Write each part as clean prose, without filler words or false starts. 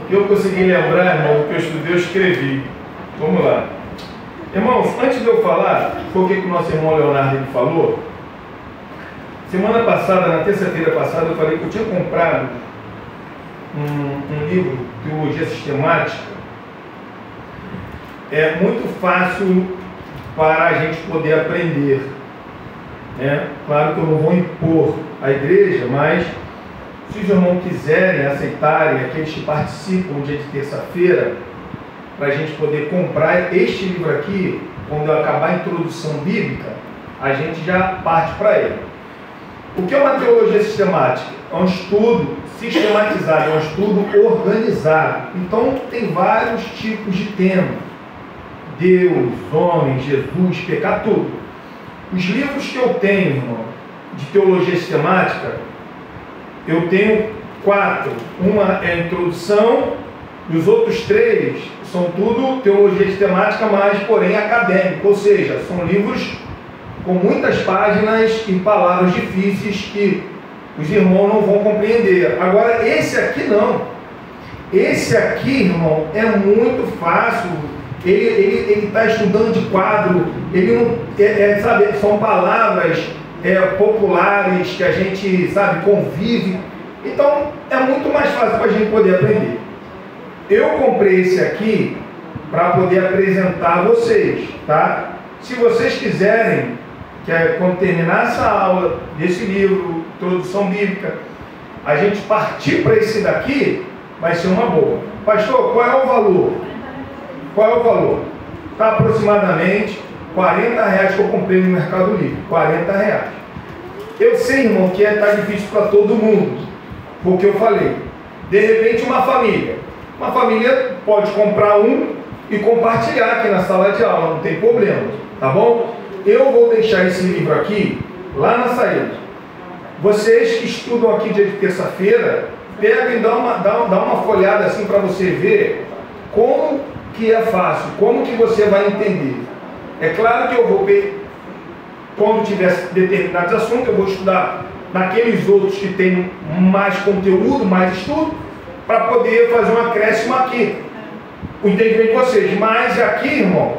que eu consegui lembrar, irmão, do que eu estudei, eu escrevi. Vamos lá. Irmãos, antes de eu falar, foi o que o nosso irmão Leonardo ele falou. Semana passada, na terça-feira passada, eu falei que eu tinha comprado um livro, Teologia Sistemática. É muito fácil para a gente poder aprender, né? Claro que eu não vou impor à igreja, mas se os irmãos quiserem, aceitarem, aqueles que participam no dia de terça-feira, para a gente poder comprar este livro aqui, quando eu acabar a introdução bíblica, a gente já parte para ele. O que é uma teologia sistemática? É um estudo sistematizado, é um estudo organizado. Então tem vários tipos de tema. Deus, homem, Jesus, pecado, tudo. Os livros que eu tenho, irmão, de teologia sistemática, eu tenho 4. Uma é a introdução, e os outros 3 são tudo teologia sistemática, mas porém acadêmico, ou seja, são livros com muitas páginas e palavras difíceis que os irmãos não vão compreender. Agora, esse aqui não. Esse aqui, irmão, é muito fácil. Ele está estudando de quadro, ele não, sabe, são palavras populares que a gente, sabe, convive. Então, é muito mais fácil para a gente poder aprender. Eu comprei esse aqui para poder apresentar a vocês, tá? Se vocês quiserem, quando terminar essa aula desse livro, Introdução Bíblica, a gente partir para esse daqui, vai ser uma boa. Pastor, qual é o valor? Qual é o valor? Está aproximadamente R$40 que eu comprei no Mercado Livre. R$40. Eu sei, irmão, que está difícil para todo mundo, porque eu falei. De repente, uma família pode comprar um e compartilhar aqui na sala de aula, não tem problema, tá bom? Eu vou deixar esse livro aqui, lá na saída. Vocês que estudam aqui dia de terça-feira, pegam e dá uma folhada assim para você ver como que é fácil, como que você vai entender. É claro que eu vou ver, quando tiver determinados assuntos, eu vou estudar naqueles outros que tem mais conteúdo, mais estudo, para poder fazer um acréscimo aqui, o entendimento de vocês. Mas aqui, irmão,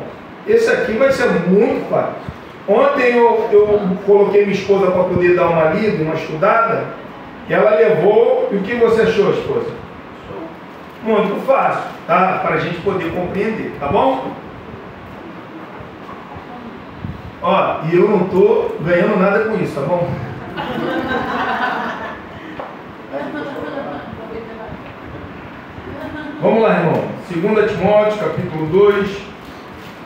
esse aqui vai ser muito fácil. Ontem eu coloquei minha esposa para poder dar uma lida, uma estudada, e ela levou. E o que você achou, esposa? Muito fácil, tá? Para a gente poder compreender, tá bom? Ó, e eu não estou ganhando nada com isso, tá bom? Vamos lá, irmão. 2 Timóteo, capítulo 2,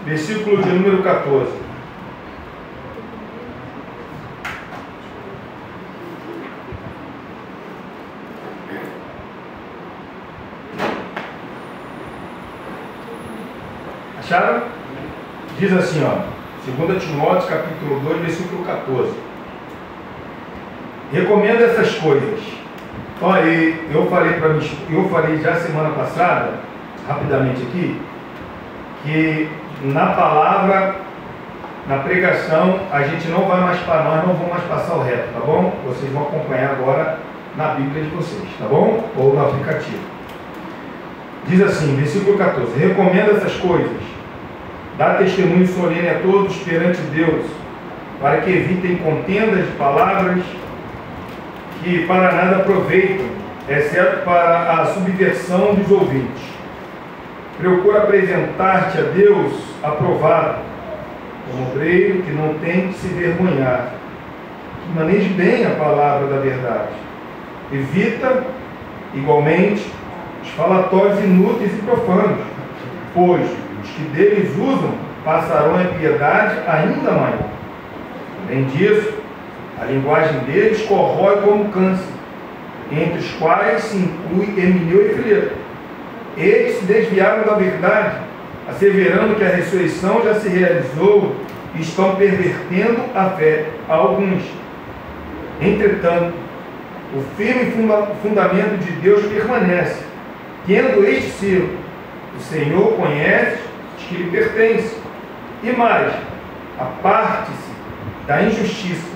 versículo de número 14. Acharam? Diz assim, ó, 2 Timóteo, capítulo 2, versículo 14. Recomendo essas coisas. Olha, eu falei já semana passada, rapidamente aqui, que na palavra, na pregação, a gente não vai mais para nós, não vamos mais passar o reto, tá bom? Vocês vão acompanhar agora na Bíblia de vocês, tá bom? Ou no aplicativo. Diz assim, versículo 14: recomendo essas coisas, dá testemunho solene a todos perante Deus, para que evitem contendas de palavras que para nada aproveitam, exceto para a subversão dos ouvintes. Procura apresentar-te a Deus aprovado, como obreiro que não tem que se vergonhar, que maneje bem a palavra da verdade. Evita, igualmente, os falatórios inúteis e profanos, pois os que deles usam passarão a impiedade ainda maior. Além disso, a linguagem deles corrói como câncer, entre os quais se inclui Emineu e Fileto. Eles se desviaram da verdade, asseverando que a ressurreição já se realizou e estão pervertendo a fé a alguns. Entretanto, o firme fundamento de Deus permanece, tendo este selo: o Senhor conhece os que lhe pertencem. E mais, aparte-se da injustiça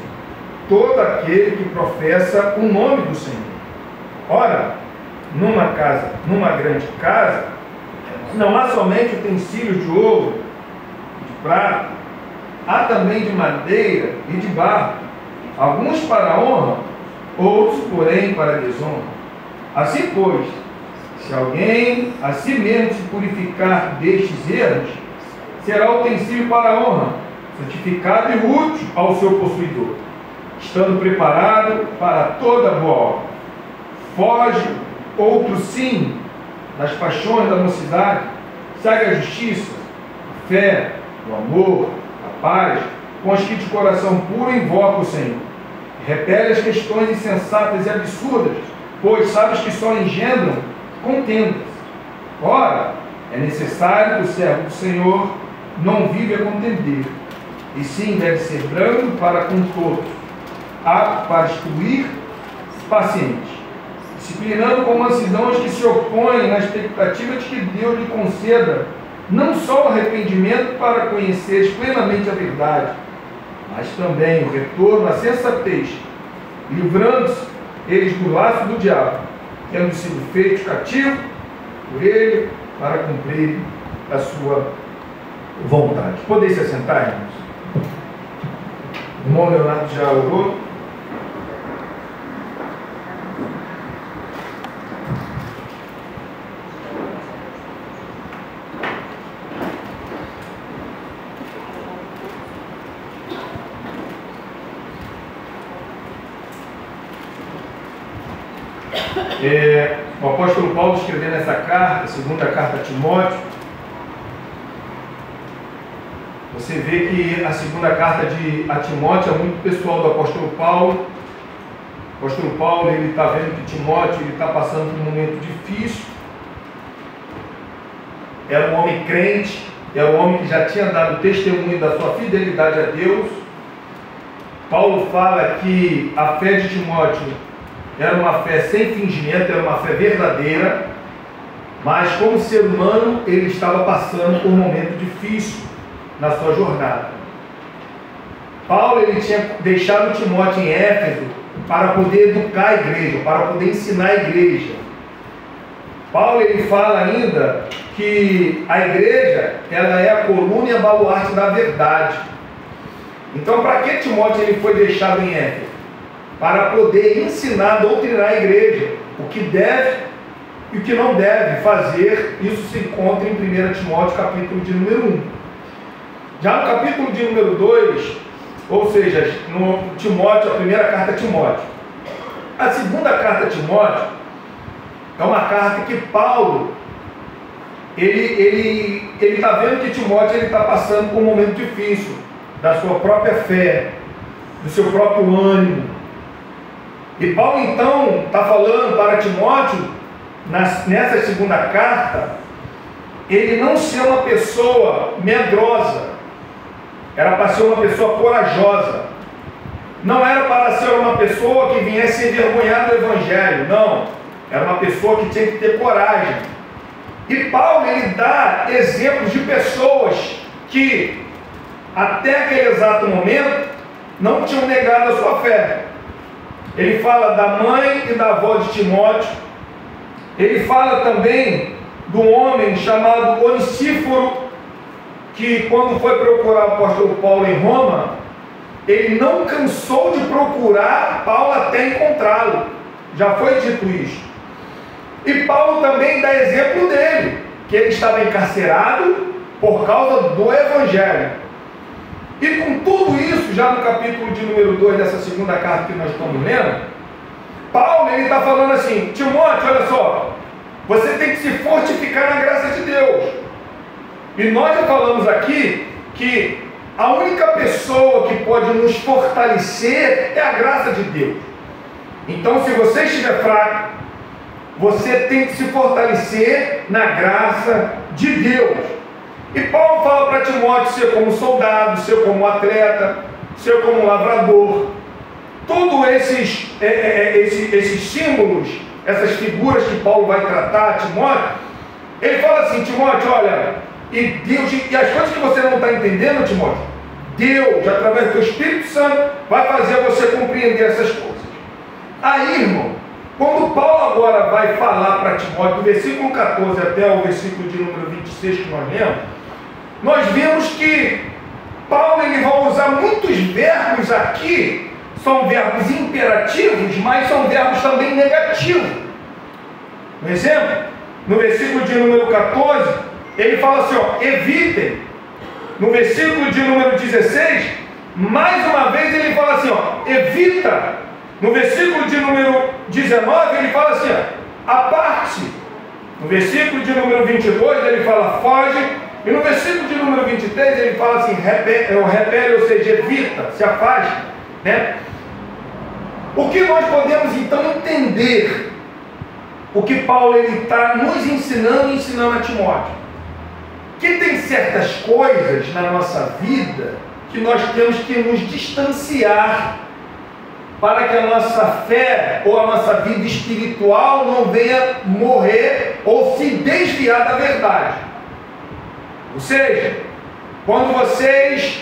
todo aquele que professa o nome do Senhor. Ora, numa grande casa, não há somente utensílios de ouro, de prata, há também de madeira e de barro, alguns para honra, outros, porém, para desonra. Assim, pois, se alguém a si mesmo se purificar destes erros, será utensílio para honra, santificado e útil ao seu possuidor, estando preparado para toda boa obra. Foge, outro sim, das paixões da mocidade, segue a justiça, a fé, o amor, a paz, com os que de coração puro invocam o Senhor. Repele as questões insensatas e absurdas, pois sabes que só engendram contendas. Ora, é necessário que o servo do Senhor não vive a contender, e sim deve ser brando para com todos, apto para instruir, paciente, disciplinando com mansidão os que se opõem, na expectativa de que Deus lhe conceda não só o arrependimento para conheceres plenamente a verdade, mas também o retorno à sensatez, livrando-se eles do laço do diabo, tendo sido feitos cativos por ele para cumprir a sua vontade. Podem se assentar, irmãos? O irmão Leonardo já orou. O apóstolo Paulo escrevendo essa carta, a segunda carta a Timóteo, você vê que a segunda carta a Timóteo é muito pessoal do apóstolo Paulo. O apóstolo Paulo, ele está vendo que Timóteo está passando por um momento difícil. Era um homem crente, era um homem que já tinha dado testemunho da sua fidelidade a Deus. Paulo fala que a fé de Timóteo era uma fé sem fingimento, era uma fé verdadeira, mas como ser humano ele estava passando por um momento difícil na sua jornada. Paulo, ele tinha deixado Timóteo em Éfeso para poder educar a igreja, para poder ensinar a igreja. Paulo, ele fala ainda que a igreja, ela é a coluna e a baluarte da verdade. Então, para que Timóteo ele foi deixado em Éfeso? Para poder ensinar, doutrinar a igreja, o que deve e o que não deve fazer. Isso se encontra em 1 Timóteo, capítulo de número 1. Já no capítulo de número 2, ou seja, no Timóteo, a primeira carta a Timóteo. A segunda carta a Timóteo é uma carta que Paulo, ele está vendo que Timóteo está passando por um momento difícil, da sua própria fé, do seu próprio ânimo. E Paulo então está falando para Timóteo, nessa segunda carta, ele não ser uma pessoa medrosa, era para ser uma pessoa corajosa, não era para ser uma pessoa que viesse envergonhar do Evangelho, não, era uma pessoa que tinha que ter coragem. E Paulo, ele dá exemplos de pessoas que até aquele exato momento não tinham negado a sua fé. Ele fala da mãe e da avó de Timóteo. Ele fala também do homem chamado Onesíforo, que quando foi procurar o apóstolo Paulo em Roma, ele não cansou de procurar Paulo até encontrá-lo. Já foi dito isso. E Paulo também dá exemplo dele, que ele estava encarcerado por causa do Evangelho. E com tudo isso, já no capítulo de número 2 dessa segunda carta que nós estamos lendo, Paulo, ele está falando assim: Timóteo, olha só, você tem que se fortificar na graça de Deus. E nós já falamos aqui que a única pessoa que pode nos fortalecer é a graça de Deus. Então, se você estiver fraco, você tem que se fortalecer na graça de Deus. E Paulo fala para Timóteo ser como soldado, ser como atleta, ser como lavrador. Todos esses símbolos, essas figuras que Paulo vai tratar, Timóteo, ele fala assim: Timóteo, olha, e Deus, e as coisas que você não está entendendo, Timóteo, Deus, através do Espírito Santo, vai fazer você compreender essas coisas. Aí, irmão, Quando Paulo agora vai falar para Timóteo, do versículo 14 até o versículo de número 26 que nós lemos, nós vemos que Paulo ele vai usar muitos verbos aqui, são verbos imperativos, mas são verbos também negativos. Um exemplo, no versículo de número 14, ele fala assim, ó, evitem. No versículo de número 16, mais uma vez ele fala assim, ó, evita. No versículo de número 19, ele fala assim, ó, aparte. No versículo de número 22, ele fala foge. E no versículo de número 23, ele fala assim, repele, ou seja, evita, se afaste, né? O que nós podemos então entender, o que Paulo está nos ensinando e ensinando a Timóteo? Que tem certas coisas na nossa vida que nós temos que nos distanciar para que a nossa fé ou a nossa vida espiritual não venha morrer ou se desviar da verdade. Ou seja, quando vocês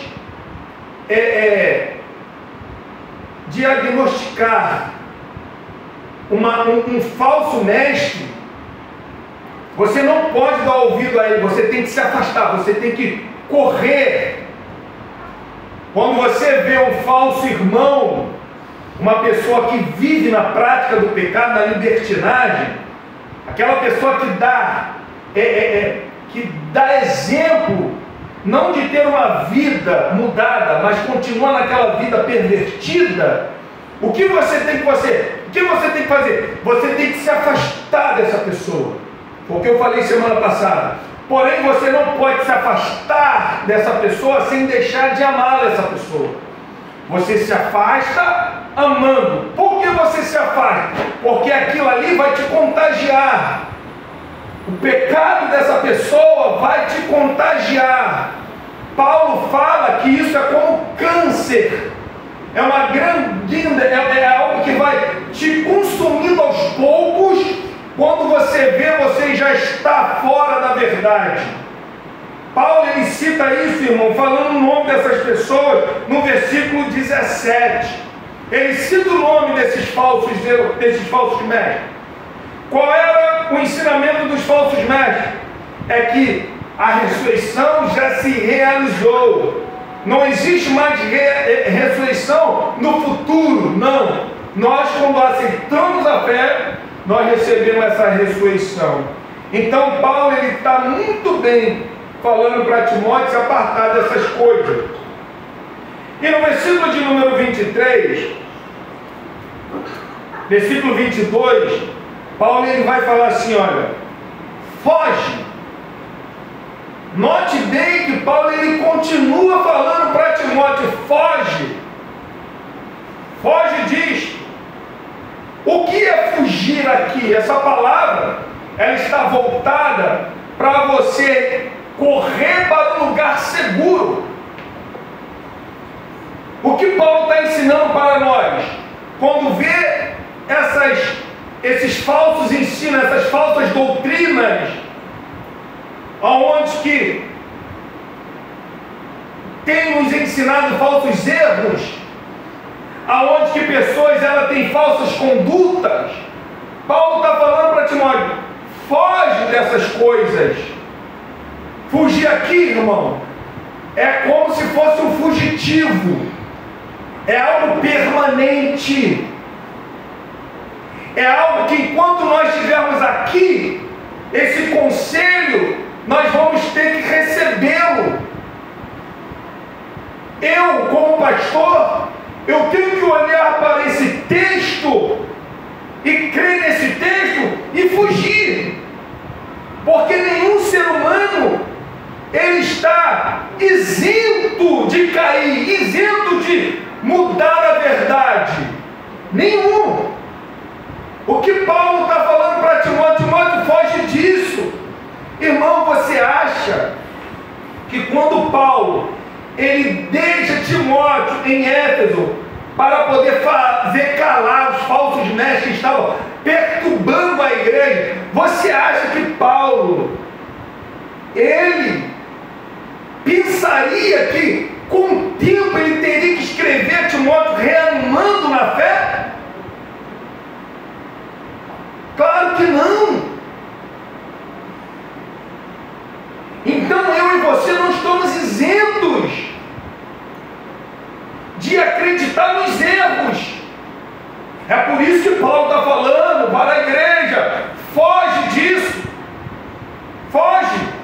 diagnosticar um falso mestre, você não pode dar ouvido a ele, você tem que se afastar, você tem que correr. Quando você vê um falso irmão, uma pessoa que vive na prática do pecado, na libertinagem, aquela pessoa que dá exemplo, não de ter uma vida mudada, mas continua naquela vida pervertida, o que você tem que fazer? Você tem que se afastar dessa pessoa. Foi o que eu falei semana passada. Porém, você não pode se afastar dessa pessoa sem deixar de amar essa pessoa. Você se afasta amando. Por que você se afasta? Porque aquilo ali vai te contagiar. O pecado dessa pessoa vai te contagiar. Paulo fala que isso é como câncer. É uma grande, é algo que vai te consumindo aos poucos. Quando você vê, você já está fora da verdade. Paulo ele cita isso, irmão, falando o nome dessas pessoas no versículo 17. Ele cita o nome desses falsos mestres. Qual era o ensinamento dos falsos mestres? É que a ressurreição já se realizou. Não existe mais ressurreição no futuro, não. Nós, quando aceitamos a fé, nós recebemos essa ressurreição. Então Paulo ele está muito bem falando para Timóteo se apartar dessas coisas. E no versículo de número 23, versículo 22, Paulo ele vai falar assim, olha, foge. Note bem que Paulo ele continua falando para Timóteo, foge. Foge disto. O que é fugir aqui? Essa palavra, ela está voltada para você correr para um lugar seguro. O que Paulo está ensinando para nós? Quando vê esses falsos ensinos, essas falsas doutrinas, aonde que tem nos ensinado falsos erros, aonde que pessoas ela têm falsas condutas, Paulo está falando para Timóteo, foge dessas coisas. Fugir aqui, irmão, é como se fosse um fugitivo, é algo permanente, é algo que enquanto nós estivermos aqui, esse conselho nós vamos ter que recebê-lo. Eu, como pastor, eu tenho que olhar para esse texto e crer nesse texto e fugir, porque nenhum ser humano ele está isento de cair, isento de mudar a verdade. Nenhum. O que Paulo está falando para Timóteo, Timóteo, foge disso. Irmão, você acha que quando Paulo ele deixa Timóteo em Éfeso para poder fazer calar os falsos mestres que estavam perturbando a igreja, você acha que Paulo ele pensaria que com o tempo ele teria que escrever a Timóteo reanimando na fé? Claro que não. Então eu e você não estamos isentos de acreditar nos erros. É por isso que Paulo está falando para a igreja: foge disso, foge.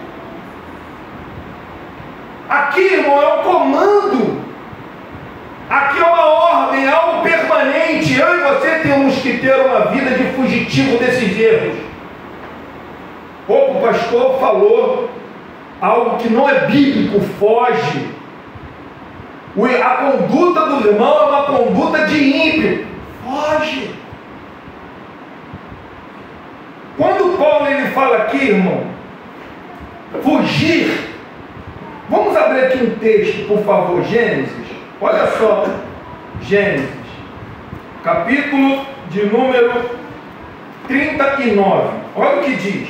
Aqui, irmão, é um comando, aqui é uma ordem, é algo permanente. Eu e você temos que ter uma vida de fugitivo desses erros. O pastor falou algo que não é bíblico: foge. A conduta do irmão é uma conduta de ímpio. Foge. Quando Paulo ele fala aqui, irmão, fugir, vamos abrir aqui um texto, por favor, Gênesis. Olha só, Gênesis, capítulo de número 39. Olha o que diz.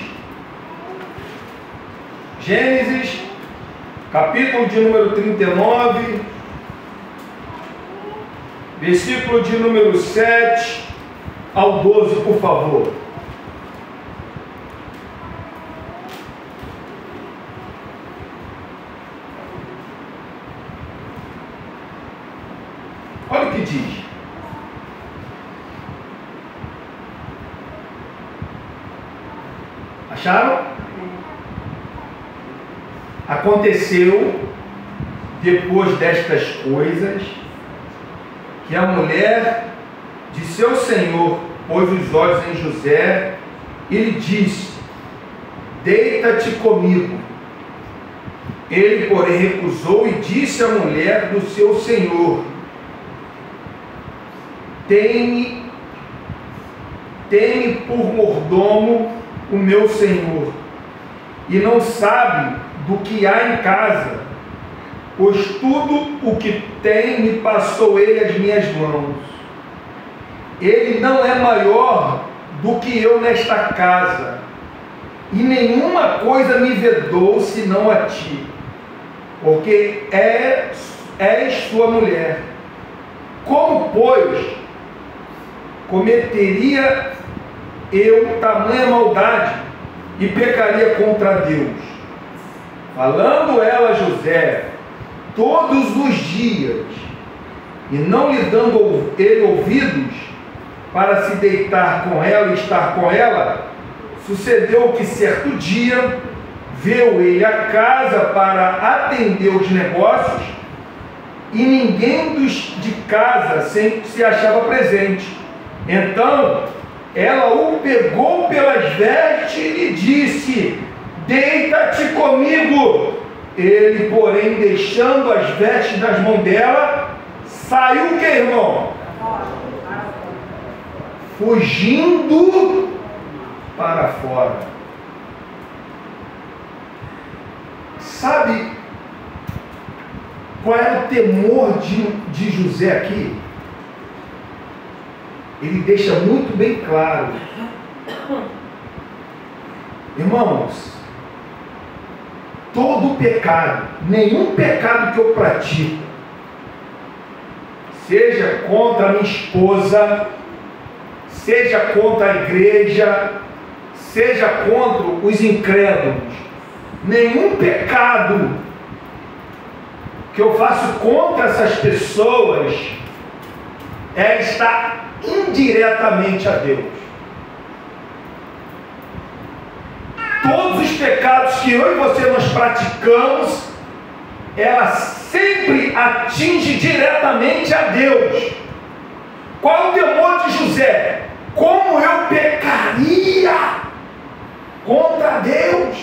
Gênesis, capítulo de número 39, versículo de número 7 ao 12, por favor. Olha o que diz. Acharam? Aconteceu, depois destas coisas, que a mulher de seu senhor pôs os olhos em José e lhe disse: deita-te comigo. Ele, porém, recusou e disse à mulher do seu senhor: tem-me por mordomo o meu senhor, e não sabe do que há em casa, pois tudo o que tem me passou ele às minhas mãos. Ele não é maior do que eu nesta casa, e nenhuma coisa me vedou senão a ti, porque és sua mulher. Como, pois, cometeria eu tamanha maldade e pecaria contra Deus? Falando ela a José todos os dias, e não lhe dando ele ouvidos para se deitar com ela e estar com ela, sucedeu que certo dia veio ele à casa para atender os negócios, e ninguém de casa se achava presente. Então ela o pegou pelas vestes e lhe disse: deita-te comigo. Ele, porém, deixando as vestes nas mãos dela, saiu o que, irmão? Fugindo para fora. Sabe qual é o temor de José aqui? Ele deixa muito bem claro. Irmãos, todo pecado, nenhum pecado que eu pratico, seja contra a minha esposa, seja contra a igreja, seja contra os incrédulos, nenhum pecado que eu faço contra essas pessoas está indiretamente a Deus. Todos os pecados que eu e você nós praticamos, ela sempre atinge diretamente a Deus. Qual é o temor de José? Como eu pecaria contra Deus?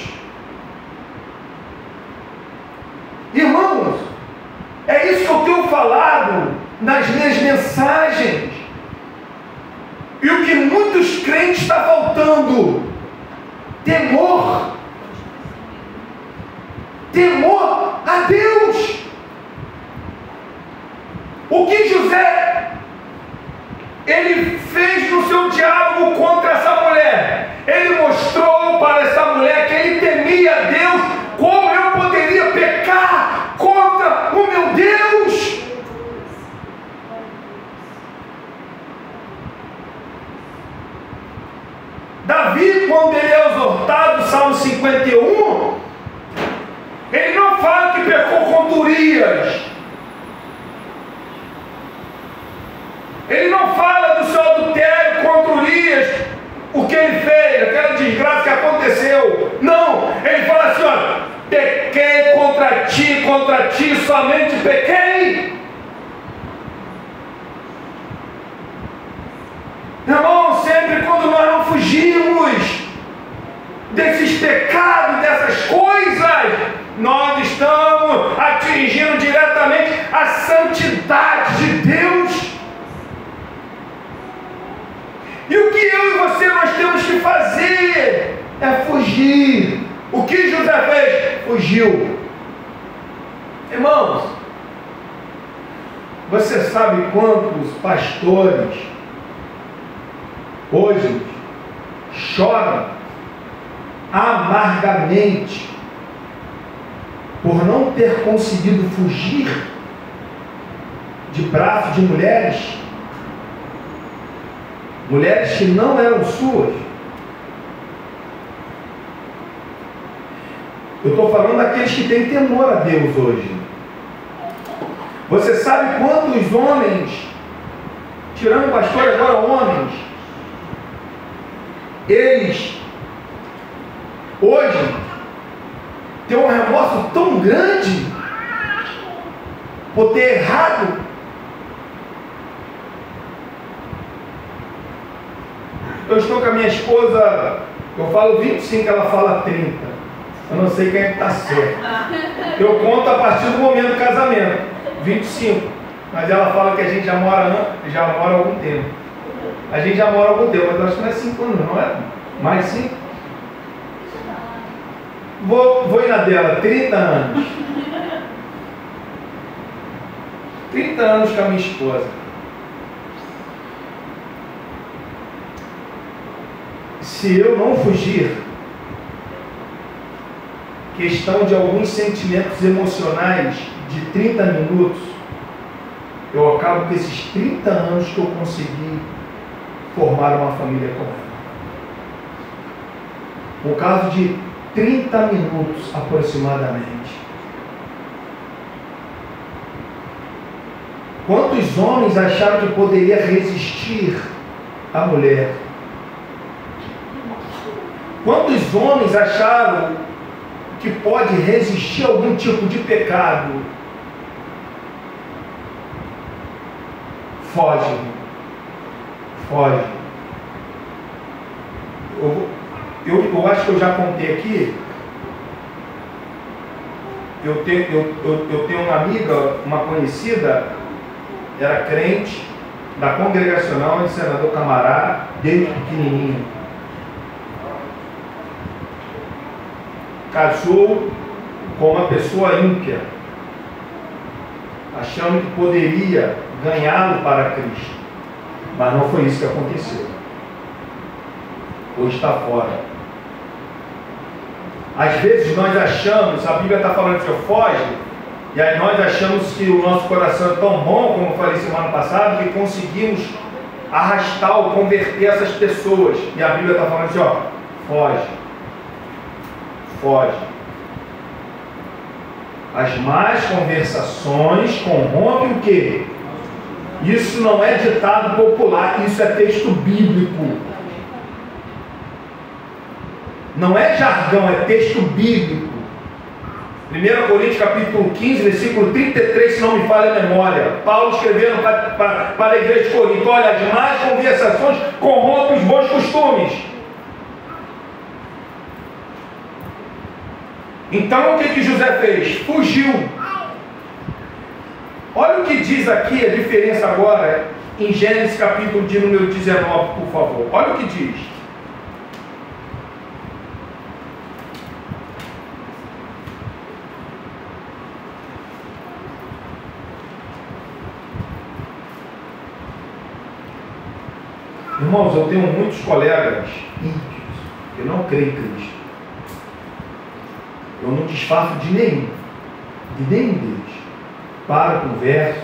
Irmãos, é isso que eu tenho falado nas minhas mensagens. E o que muitos crentes está faltando: temor. Temor a Deus. O que José ele fez no seu diálogo contra essa mulher? Ele mostrou para essa mulher que ele temia a Deus. Como eu poderia pecar contra o meu Deus? Da Davi, quando ele é exortado, Salmo 51, ele não fala que pecou contra Urias. Ele não fala do seu adultério contra Urias, o que ele fez, aquela desgraça que aconteceu. Não, ele fala assim, ó, pequei contra ti, somente pequei. Irmão, sempre quando nós não fugimos desses pecados, dessas coisas, nós estamos atingindo diretamente a santidade de Deus. E o que eu e você nós temos que fazer é fugir. O que José fez? Fugiu. Irmãos, você sabe quantos pastores hoje choram amargamente por não ter conseguido fugir de braços de mulheres que não eram suas? Eu estou falando daqueles que têm temor a Deus hoje. Você sabe quantos homens, tirando o pastor agora, homens, eles hoje têm um remorso tão grande por ter errado. Eu estou com a minha esposa, eu falo 25, ela fala 30. Eu não sei quem é que está certo. Eu conto a partir do momento do casamento, 25. Mas ela fala que a gente já mora há algum tempo. A gente já mora há algum tempo, mas eu acho que não é 5 anos, não é? Mais 5? Vou ir na dela, 30 anos. 30 anos com a minha esposa. Se eu não fugir, questão de alguns sentimentos emocionais de 30 minutos, eu acabo com esses 30 anos que eu consegui formar uma família com ela. Por causa de 30 minutos aproximadamente. Quantos homens acharam que poderia resistir à mulher? Quantos homens acharam que pode resistir a algum tipo de pecado? Foge. Foge. Eu acho que eu já contei aqui. Eu tenho uma amiga, uma conhecida, era crente, da congregacional de Senador Camará, desde pequenininho. Casou com uma pessoa ímpia, achando que poderia ganhá-lo para Cristo. Mas não foi isso que aconteceu. Hoje está fora. Às vezes nós achamos, a Bíblia está falando que foge, e aí nós achamos que o nosso coração é tão bom, como eu falei semana passada, que conseguimos arrastar ou converter essas pessoas. E a Bíblia está falando assim, ó, foge. Foge. As más conversações corrompem o quê? Isso não é ditado popular, isso é texto bíblico. Não é jargão, é texto bíblico. 1 Coríntios capítulo 15, versículo 33, se não me falha a memória. Paulo escrevendo para a igreja de Corinto: olha, as más conversações corrompem os bons costumes. Então o que José fez? Fugiu. Olha o que diz aqui, a diferença agora, em Gênesis capítulo de número 19, por favor. Olha o que diz. Irmãos, eu tenho muitos colegas ímpios que não creem em Cristo. Eu não disfarço de nenhum deles. Para, converso,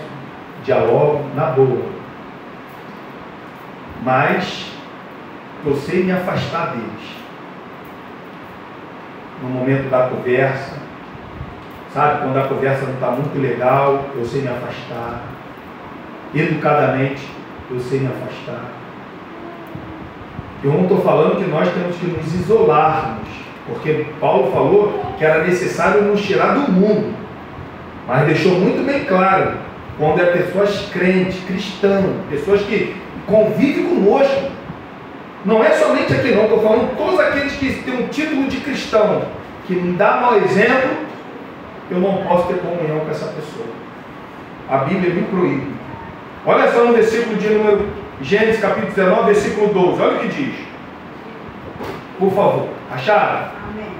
dialogo, na boa. Mas eu sei me afastar deles. No momento da conversa, sabe, quando a conversa não está muito legal, eu sei me afastar. Educadamente, eu sei me afastar. Eu não estou falando que nós temos que nos isolarmos, porque Paulo falou que era necessário nos tirar do mundo, mas deixou muito bem claro, quando é pessoas crentes, cristãos, pessoas que convivem conosco, não é somente aqui não, estou falando todos aqueles que têm um título de cristão, que me dá mau exemplo, eu não posso ter comunhão com essa pessoa. A Bíblia me proíbe. Olha só no versículo de número, Gênesis capítulo 19, versículo 12, olha o que diz. Por favor, acharam? Amém.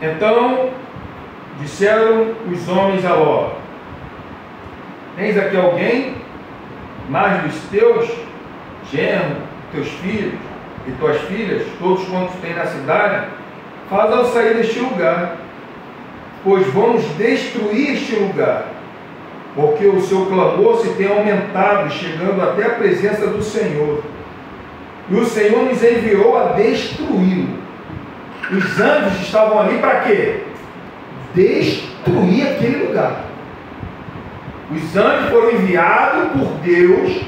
Então, disseram os homens a Ló: tens aqui alguém, mais dos teus genros, teus filhos e tuas filhas, todos quantos tem na cidade, faz ao sair deste lugar, pois vamos destruir este lugar, porque o seu clamor se tem aumentado, chegando até a presença do Senhor. E o Senhor nos enviou a destruí-lo. Os anjos estavam ali para quê? Destruir aquele lugar. Os anjos foram enviados por Deus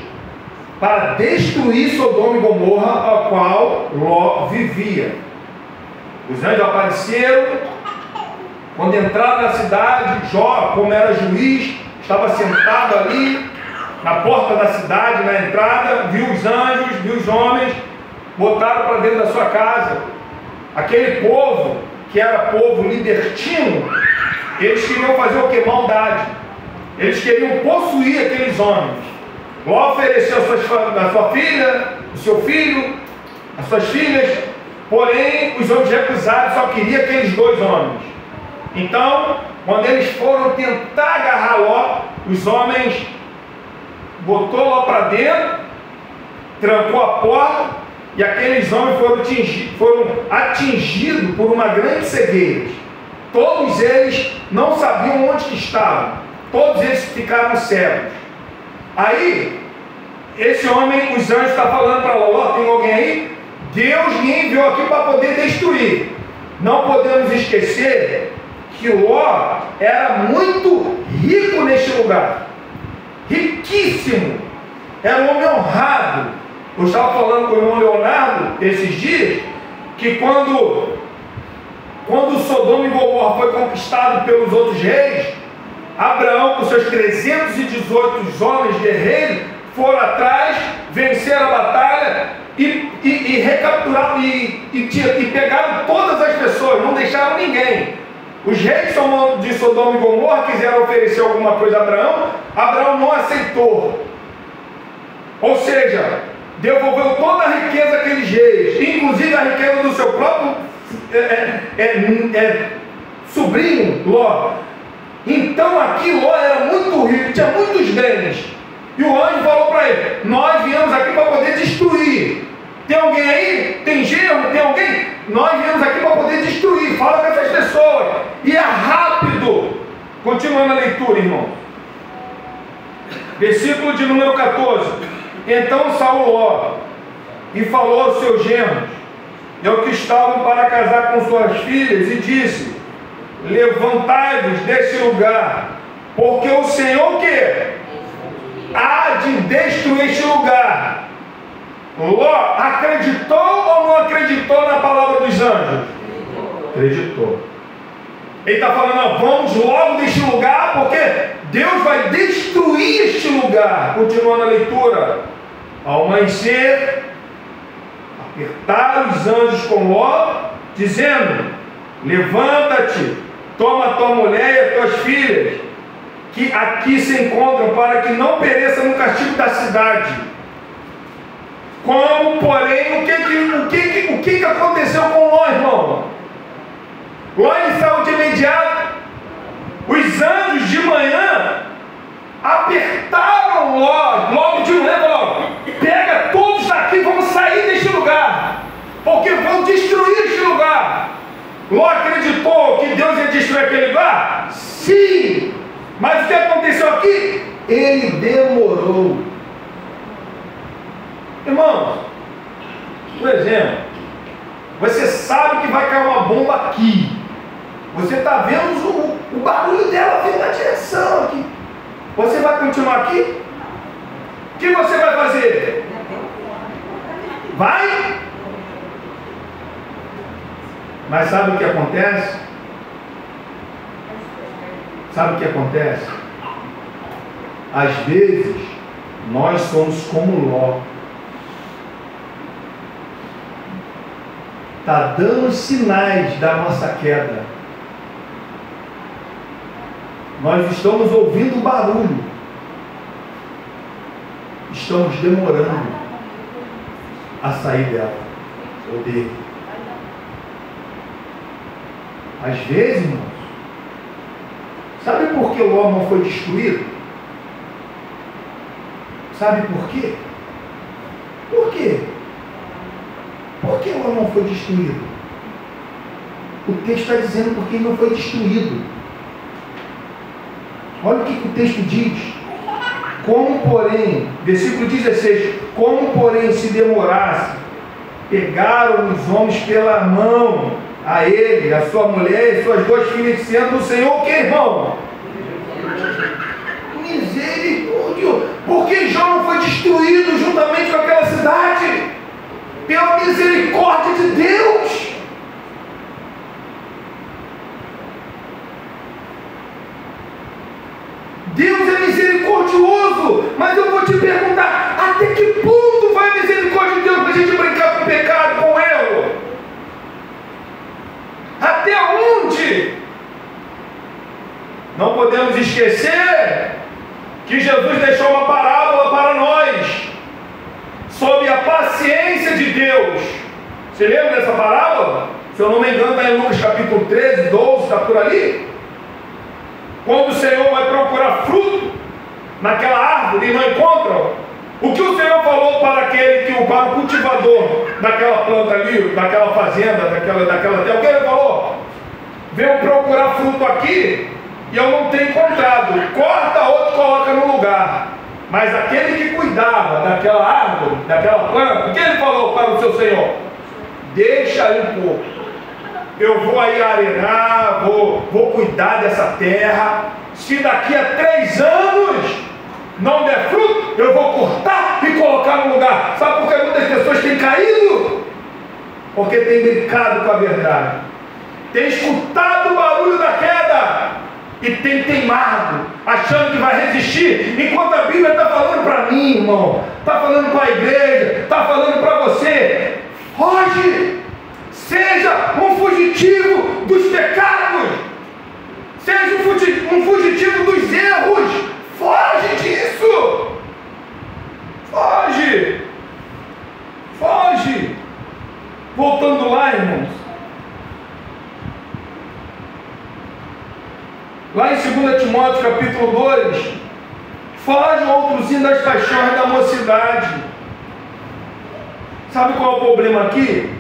para destruir Sodoma e Gomorra, a qual Ló vivia. Os anjos apareceram. Quando entraram na cidade, Jó, como era juiz, estava sentado ali na porta da cidade, na entrada, viu os anjos, viu os homens, botaram para dentro da sua casa. Aquele povo, que era povo libertino, eles queriam fazer o que? Maldade. Eles queriam possuir aqueles homens. Ló ofereceu a sua filha, o seu filho, as suas filhas, porém os homens recusaram, só queriam aqueles dois homens. Então, quando eles foram tentar agarrar Ló, os homens botou Ló para dentro, trancou a porta, e aqueles homens foram atingidos por uma grande cegueira. Todos eles não sabiam onde que estavam, todos eles ficaram cegos. Aí, esse homem, os anjos estão falando para Ló: tem alguém aí? Deus me enviou aqui para poder destruir. Não podemos esquecer que Ló era muito rico neste lugar, riquíssimo, era um homem honrado. Eu estava falando com o irmão Leonardo esses dias, que quando Sodoma e Gomorra foi conquistado pelos outros reis, Abraão com seus 318 homens guerreiros foram atrás, venceram a batalha e recapturaram e pegaram todas as pessoas, não deixaram ninguém. Os reis de Sodoma e Gomorra quiseram oferecer alguma coisa a Abraão, Abraão não aceitou. Ou seja, devolveu toda a riqueza àqueles reis, inclusive a riqueza do seu próprio sobrinho Ló. Então aqui Ló era muito rico, tinha muitos bens. E o anjo falou para ele: nós viemos aqui para poder destruir. Tem alguém aí? Tem genro? Tem alguém? Nós viemos aqui para poder destruir. Fala com essas pessoas. E é rápido. Continuando a leitura, irmão. Versículo de número 14. Então saiu Ló e falou aos seus genros e aos que estavam para casar com suas filhas, e disse: levantai-vos desse lugar, porque o Senhor que há de destruir este lugar. Ló acreditou ou não acreditou na palavra dos anjos? Acreditou. Ele está falando: vamos logo deste lugar, porque Deus vai destruir este lugar. Continuando a leitura. Ao amanhecer, apertaram os anjos com Ló, dizendo: levanta-te, toma tua mulher e as tuas filhas, que aqui se encontram, para que não pereça no castigo da cidade. Como, porém, o que aconteceu com Ló, irmão? Ló saiu de imediato. Os anjos de manhã apertaram Ló, logo de manhã, falaram: pega todos daqui, vamos sair deste lugar, porque vão destruir este lugar. Ló acreditou que Deus ia destruir aquele lugar? Sim! Mas o que aconteceu aqui? Ele demorou. Por exemplo, você sabe que vai cair uma bomba aqui. Você está vendo o barulho dela vindo na direção aqui. Você vai continuar aqui? O que você vai fazer? Vai? Mas sabe o que acontece? Sabe o que acontece? Às vezes, nós somos como Ló. Está dando sinais da nossa queda. Nós estamos ouvindo o barulho. Estamos demorando a sair dela, ou dele. Às vezes, irmãos, sabe por que o Ló não foi destruído? Sabe por quê? Por quê? Por que o Ló não foi destruído? O texto está dizendo porque ele não foi destruído. Olha o que o texto diz. Como, porém, versículo 16, como, porém, se demorasse, pegaram os homens pela mão, a ele, a sua mulher e suas duas filhas, dizendo: o Senhor, o que, irmão? Misericórdia, porque Jó não foi destruído juntamente com aquela cidade, pela misericórdia de Deus. Deus é misericordioso, mas eu vou te perguntar, até que ponto vai a misericórdia de Deus para a gente brincar com o pecado, com o erro? Até onde? Não podemos esquecer que Jesus deixou uma parábola para nós, sobre a paciência de Deus. Você lembra dessa parábola? Se eu não me engano, está em Lucas capítulo 13, 12, está por ali. Quando o Senhor vai procurar fruto naquela árvore e não encontra, o que o Senhor falou para para o cultivador daquela planta ali, daquela fazenda, daquela terra? O que ele falou? Veio procurar fruto aqui e eu não tenho encontrado. Corta outro e coloca no lugar. Mas aquele que cuidava daquela árvore, daquela planta, o que ele falou para o seu Senhor? Deixa aí um pouco. Eu vou aí arenar, vou cuidar dessa terra. Se daqui a 3 anos não der fruto, eu vou cortar e colocar no lugar. Sabe por que muitas pessoas têm caído? Porque têm brincado com a verdade, têm escutado o barulho da queda e têm teimado, achando que vai resistir, enquanto a Bíblia está falando para mim, irmão, está falando para a igreja, está falando para você: foge! Seja um fugitivo dos pecados, seja um fugitivo dos erros. Foge disso. Foge. Foge. Voltando lá, irmãos. Lá em 2 Timóteo capítulo 2, foge outrozinho das paixões da mocidade. Sabe qual é o problema aqui?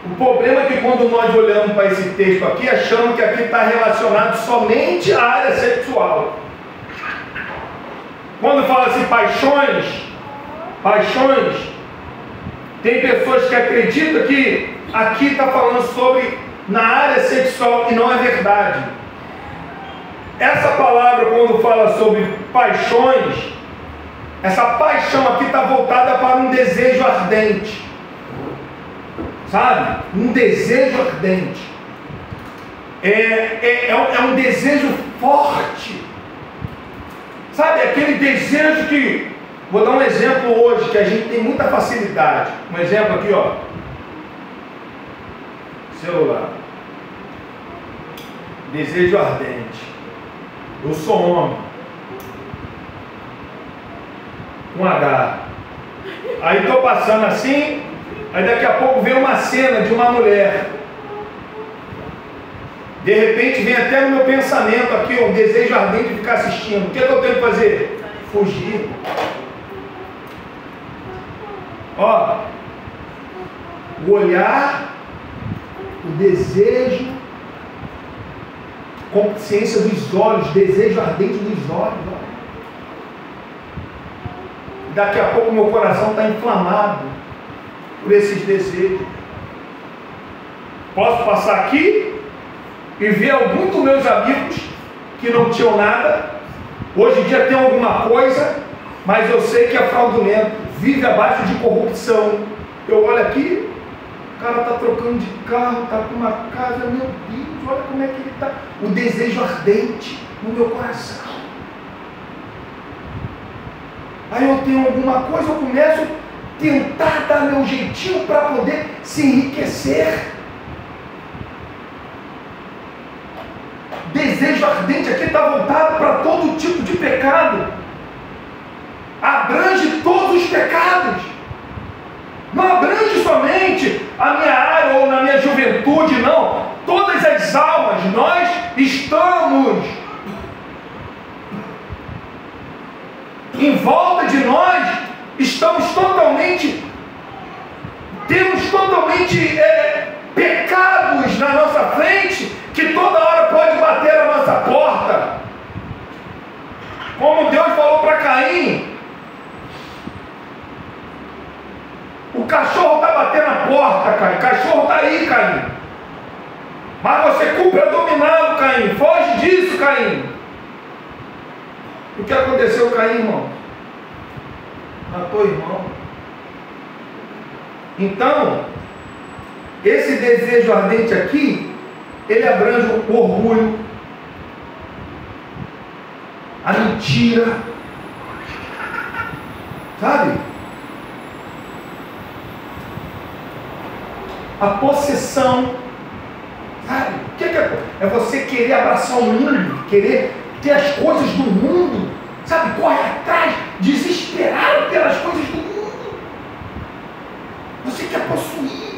O problema é que quando nós olhamos para esse texto aqui, achamos que aqui está relacionado somente à área sexual. Quando fala assim paixões, tem pessoas que acreditam que aqui está falando sobre na área sexual, e não é verdade. Essa palavra, quando fala sobre paixões, essa paixão aqui está voltada para um desejo ardente. Sabe? Um desejo ardente. É um desejo forte. Sabe? Aquele desejo que... Vou dar um exemplo hoje, que a gente tem muita facilidade. Um exemplo aqui, ó. Celular. Desejo ardente. Eu sou homem. Com H. Aí estou passando assim... Aí daqui a pouco vem uma cena de uma mulher. De repente vem até no meu pensamento aqui um desejo ardente de ficar assistindo. O que eu tenho que fazer? Fugir. Ó, o olhar, o desejo, consciência dos olhos, desejo ardente dos olhos. Ó. Daqui a pouco meu coração está inflamado. por esses desejos. Posso passar aqui e ver alguns dos meus amigos que não tinham nada, hoje em dia tem alguma coisa, mas eu sei que é fraudulento, vive abaixo de corrupção. Eu olho aqui, o cara está trocando de carro, está com uma casa, meu Deus, olha como é que ele está. O desejo ardente no meu coração. Aí eu tenho alguma coisa, eu começo a tentar dar meu jeitinho para poder se enriquecer. Desejo ardente aqui está voltado para todo tipo de pecado. Abrange todos os pecados. Não abrange somente a minha área ou na minha juventude, não. Todas as almas, nós estamos em volta de nós, estamos totalmente, temos totalmente pecados na nossa frente, que toda hora pode bater a nossa porta. Como Deus falou para Caim, o cachorro está batendo a porta, Caim. O cachorro está aí, Caim. Mas você cumpre a dominá-lo, Caim. Foge disso, Caim. O que aconteceu, Caim, irmão? Matou o irmão. Então, esse desejo ardente aqui, ele abrange o orgulho, a mentira, sabe? A possessão, sabe? O que é? É você querer abraçar o mundo, querer ter as coisas do mundo, sabe? Corre atrás, desesperado pelas coisas do mundo. Você quer possuir.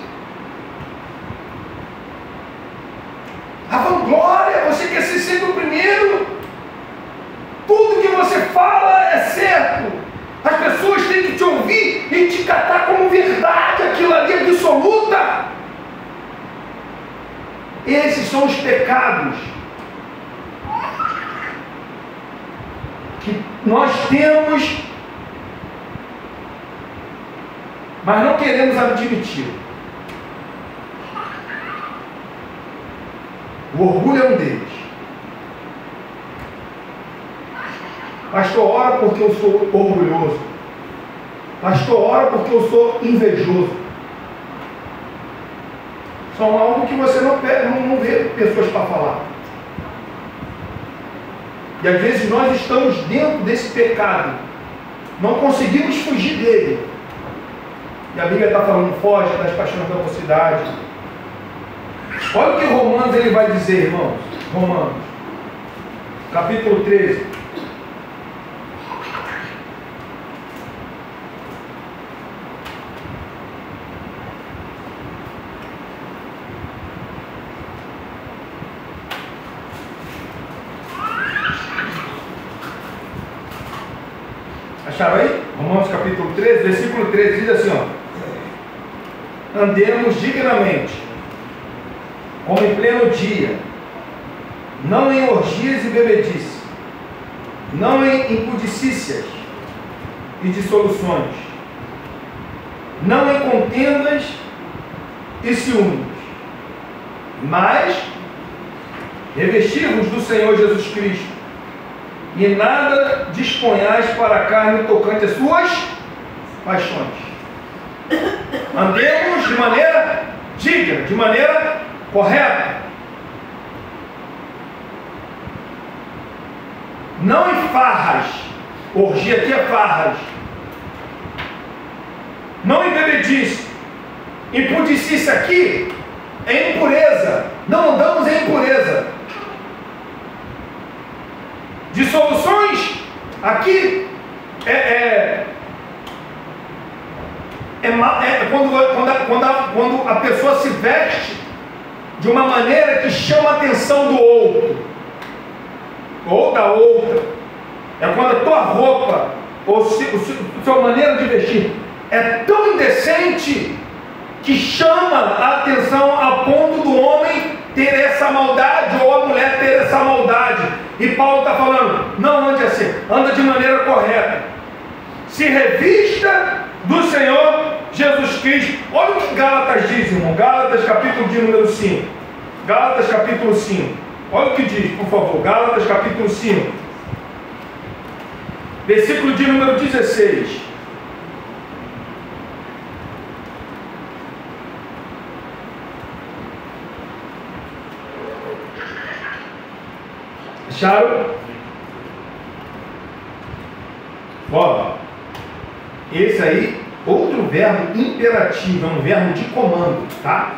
A vanglória, você quer ser sempre o primeiro. Tudo que você fala é certo. As pessoas têm que te ouvir e te catar como verdade, aquilo ali é absoluta. Esses são os pecados que nós temos, mas não queremos admitir. O orgulho é um deles. Pastor, ora porque eu sou orgulhoso. Pastor, ora porque eu sou invejoso. São algo que você não vê pessoas para falar. E às vezes nós estamos dentro desse pecado. Não conseguimos fugir dele. E a Bíblia está falando, foge das paixões da mocidade. Olha o que Romanos ele vai dizer, irmãos. Romanos, capítulo 13. Acharam aí? Romanos capítulo 13, versículo 13, diz assim, ó: andemos dignamente, como em pleno dia, não em orgias e bebedice, não em impudicícias e dissoluções, não em contendas e ciúmes, mas revestivos do Senhor Jesus Cristo, e nada disponhais para a carne tocante às suas paixões. Andemos de maneira digna, de maneira correta. Não em farras. Orgia aqui é farras. Não em bebedice. Impudicícia aqui é impureza. Não andamos em impureza. Dissoluções aqui quando a pessoa se veste de uma maneira que chama a atenção do outro ou da outra. É quando a tua roupa ou a sua maneira de vestir é tão indecente que chama a atenção a ponto do homem ter essa maldade ou a mulher ter essa maldade. E Paulo está falando, não ande assim, anda de maneira correta. Se revista do Senhor Jesus Cristo. Olha o que Gálatas diz, irmão. Gálatas, capítulo de número 5. Gálatas, capítulo 5. Olha o que diz, por favor. Gálatas, capítulo 5. Versículo de número 16. Acharam? Ó, esse aí, outro verbo imperativo, é um verbo de comando, tá?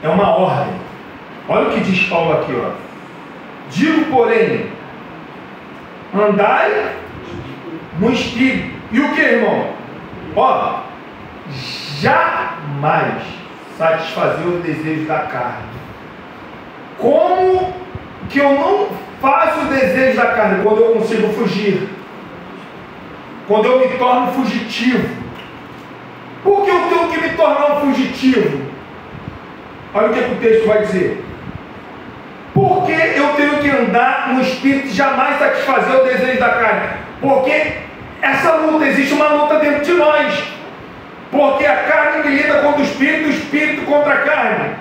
É uma ordem. Olha o que diz Paulo aqui, ó. Digo, porém, andai no Espírito. E o que, irmão? Ó, jamais satisfazer os desejos da carne. Como que eu não faço o desejo da carne? Quando eu consigo fugir. Quando eu me torno fugitivo. Por que eu tenho que me tornar um fugitivo? Olha o que o texto vai dizer. Por que eu tenho que andar no Espírito e jamais satisfazer o desejo da carne? Porque essa luta, existe uma luta dentro de nós. Porque a carne milita contra o Espírito contra a carne.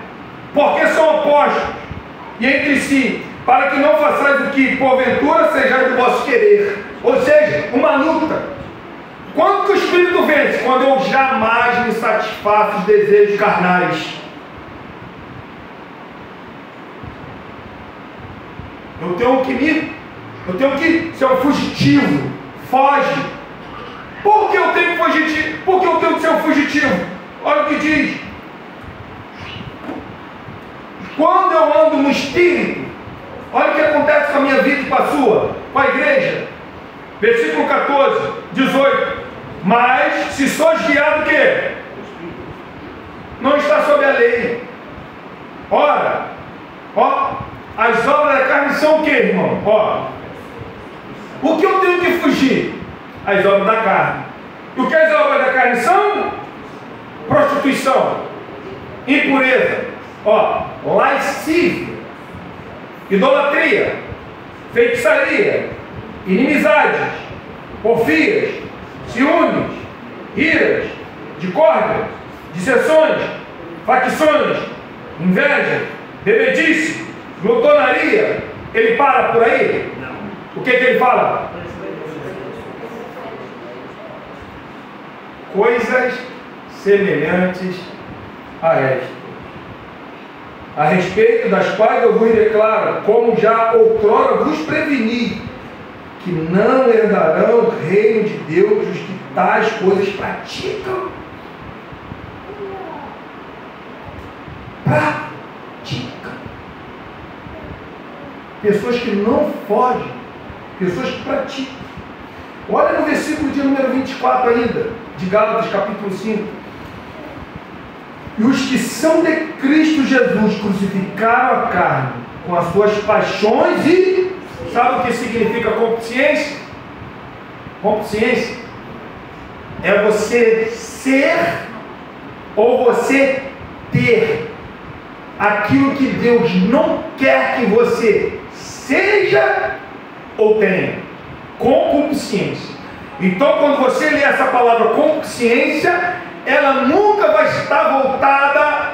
Porque são opostos. E entre si, para que não façais o que porventura sejais do vosso querer. Ou seja, uma luta. Quando que o Espírito vence? Quando eu jamais me satisfaço os desejos carnais. Eu tenho que ser um fugitivo. Foge. Por que eu tenho que fugir? Por que eu tenho que ser um fugitivo? Olha o que diz. Quando eu ando no Espírito, olha o que acontece com a minha vida e com a sua, com a igreja. Versículo 14, 18. Mas se sois guiado o quê? Não está sob a lei. Ora, ó, as obras da carne são o quê, irmão? Ó, o que eu tenho que fugir? As obras da carne. E o que as obras da carne são? Prostituição, impureza, ó, lascívia, idolatria, feitiçaria, inimizades, porfias, ciúmes, iras, discórdia, dissensões, facções, inveja, bebedice, glutonaria. Ele para por aí? Não. O que ele fala? Coisas semelhantes a esta, a respeito das quais eu vos declaro, como já outrora vos preveni, que não herdarão o reino de Deus os que tais coisas praticam. Pessoas que não fogem, pessoas que praticam. Olha no versículo de número 24 ainda, de Gálatas capítulo 5. E os que são de Cristo Jesus crucificaram a carne com as suas paixões e... Sabe o que significa concupiscência? Concupiscência é você ser ou você ter aquilo que Deus não quer que você seja ou tenha. Concupiscência. Então, quando você lê essa palavra concupiscência, ela nunca vai estar voltada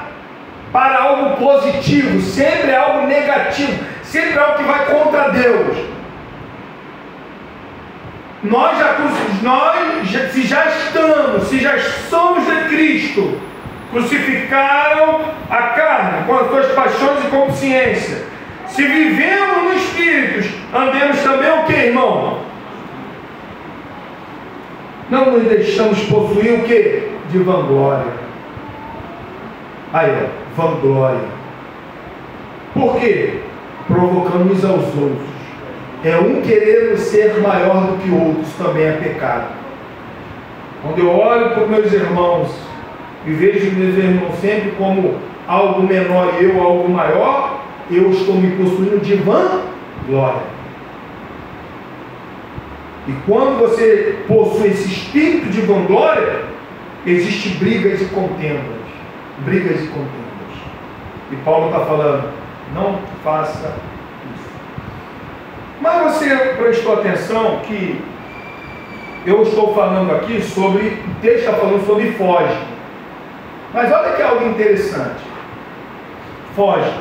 para algo positivo, sempre é algo negativo, sempre é algo que vai contra Deus. Se já somos de Cristo, crucificaram a carne com as suas paixões e consciência. Se vivemos no Espírito, andemos também o que, irmão? Não nos deixamos possuir o que? De vanglória. Aí, ó, vanglória. Por quê? Provocamos aos outros. É um querendo ser maior do que o outro, isso também é pecado. Quando eu olho para os meus irmãos e vejo meus irmãos sempre como algo menor e eu algo maior, eu estou me possuindo de vanglória. E quando você possui esse espírito de vanglória, existe brigas e contendas. Brigas e contendas. E Paulo está falando, não faça isso. Mas você prestou atenção que eu estou falando aqui sobre, o texto está falando sobre foge. Mas olha que algo interessante. Foge.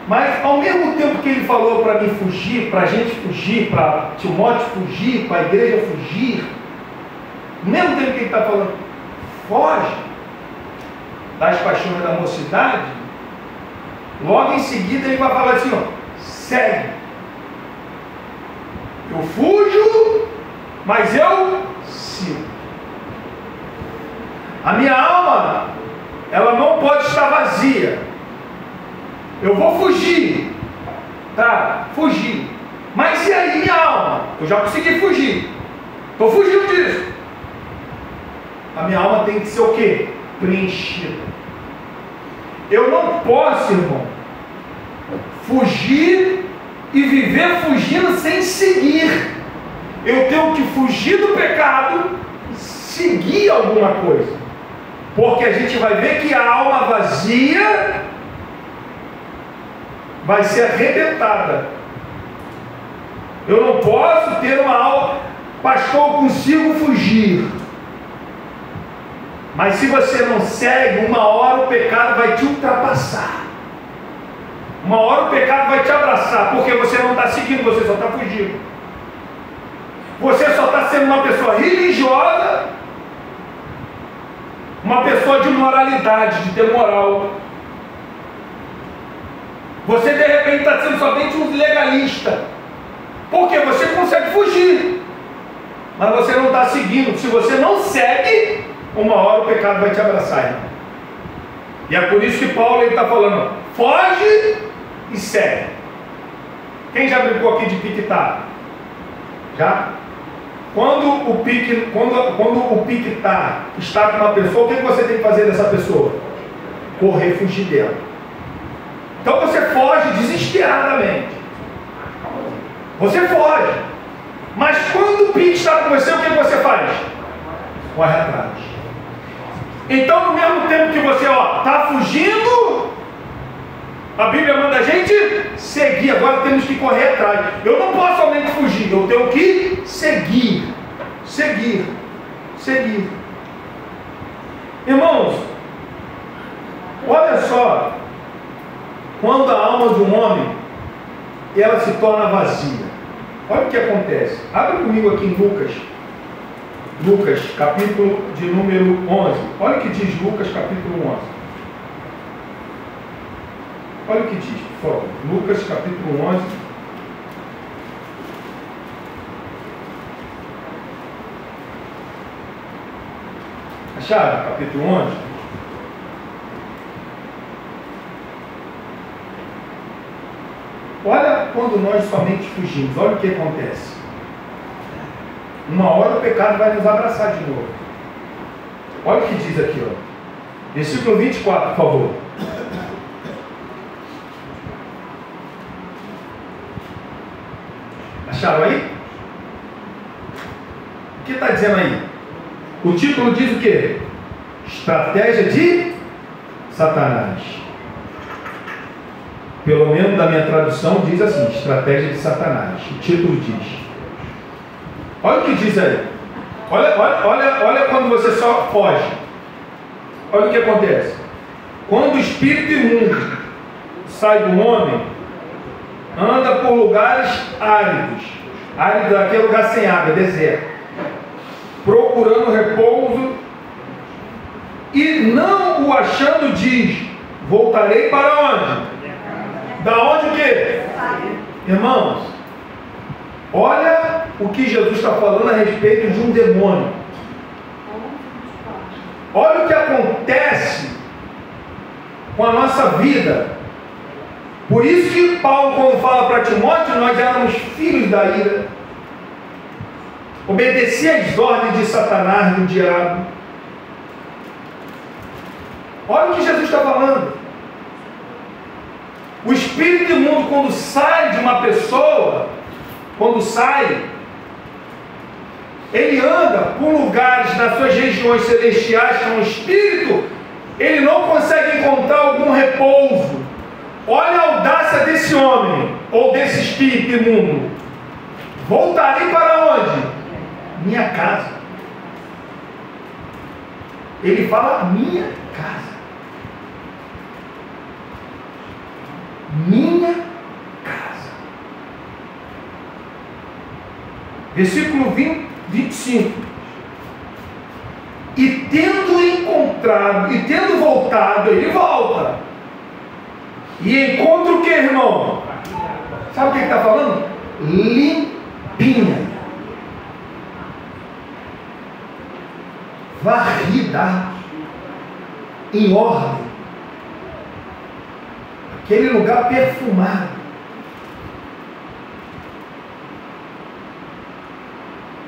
Mas ao mesmo tempo que ele falou para mim fugir, para a gente fugir, para Timóteo fugir, para a igreja fugir, ao mesmo tempo que ele está falando, foge das paixões da mocidade, logo em seguida ele vai falar assim, ó, segue. Eu fujo, mas eu sigo. A minha alma, ela não pode estar vazia. Eu vou fugir, tá? Fugir. Mas e aí minha alma? Eu já consegui fugir. Estou fugindo disso. A minha alma tem que ser o quê? Preenchida. Eu não posso, irmão, fugir e viver fugindo sem seguir. Eu tenho que fugir do pecado e seguir alguma coisa. Porque a gente vai ver que a alma vazia vai ser arrebentada. Eu não posso ter uma alma, pastor, eu consigo fugir. Mas se você não segue, uma hora o pecado vai te ultrapassar. Uma hora o pecado vai te abraçar, porque você não está seguindo, você só está fugindo. Você só está sendo uma pessoa religiosa, uma pessoa de moralidade, de ter moral. Você de repente está sendo somente um legalista, porque você consegue fugir, mas você não está seguindo. Se você não segue, uma hora o pecado vai te abraçar, irmão. E é por isso que Paulo está falando, foge e segue. Quem já brincou aqui de piquetar? Já? Quando o piquetar está com uma pessoa, o que você tem que fazer dessa pessoa? Correr, fugir dela. Então você foge desesperadamente. Você foge. Mas quando o pique está com você, o que você faz? Corre atrás. Então, no mesmo tempo que você está fugindo, a Bíblia manda a gente seguir. Agora temos que correr atrás. Eu não posso somente fugir, eu tenho que seguir. Seguir. Seguir. Irmãos, olha só. Quando a alma de um homem, ela se torna vazia. Olha o que acontece. Abre comigo aqui em Lucas. Lucas, capítulo de número 11. Olha o que diz Lucas, capítulo 11. Olha o que diz, por favor. Lucas, capítulo 11. Acharam? Capítulo 11. Olha quando nós somente fugimos. Olha o que acontece. Uma hora o pecado vai nos abraçar de novo. Olha o que diz aqui, ó. Versículo 24, por favor. Acharam aí? O que está dizendo aí? O título diz o quê? Estratégia de Satanás. Pelo menos da minha tradução diz assim, estratégia de Satanás. O título diz. Olha o que diz aí. Olha quando você só foge. Olha o que acontece. Quando o espírito imundo sai do homem, anda por lugares áridos. Árido é aquele lugar sem água, deserto. Procurando repouso. E não o achando diz, voltarei para onde? Da onde o quê? Irmãos, olha o que Jesus está falando a respeito de um demônio. Olha o que acontece com a nossa vida. Por isso que Paulo, quando fala para Timóteo, nós éramos filhos da ira. Obedecer às ordens de Satanás, do diabo. Olha o que Jesus está falando. O espírito imundo, quando sai de uma pessoa, ele anda por lugares nas suas regiões celestiais, que é um espírito, ele não consegue encontrar algum repouso. Olha a audácia desse homem, ou desse espírito imundo. Voltarei para onde? Minha casa. Ele fala minha casa. Minha casa. Versículo 25. E tendo encontrado, e tendo voltado, ele volta. E encontra o que, irmão? Sabe o que ele está falando? Limpinha. Varrida. Em ordem. Aquele lugar perfumado.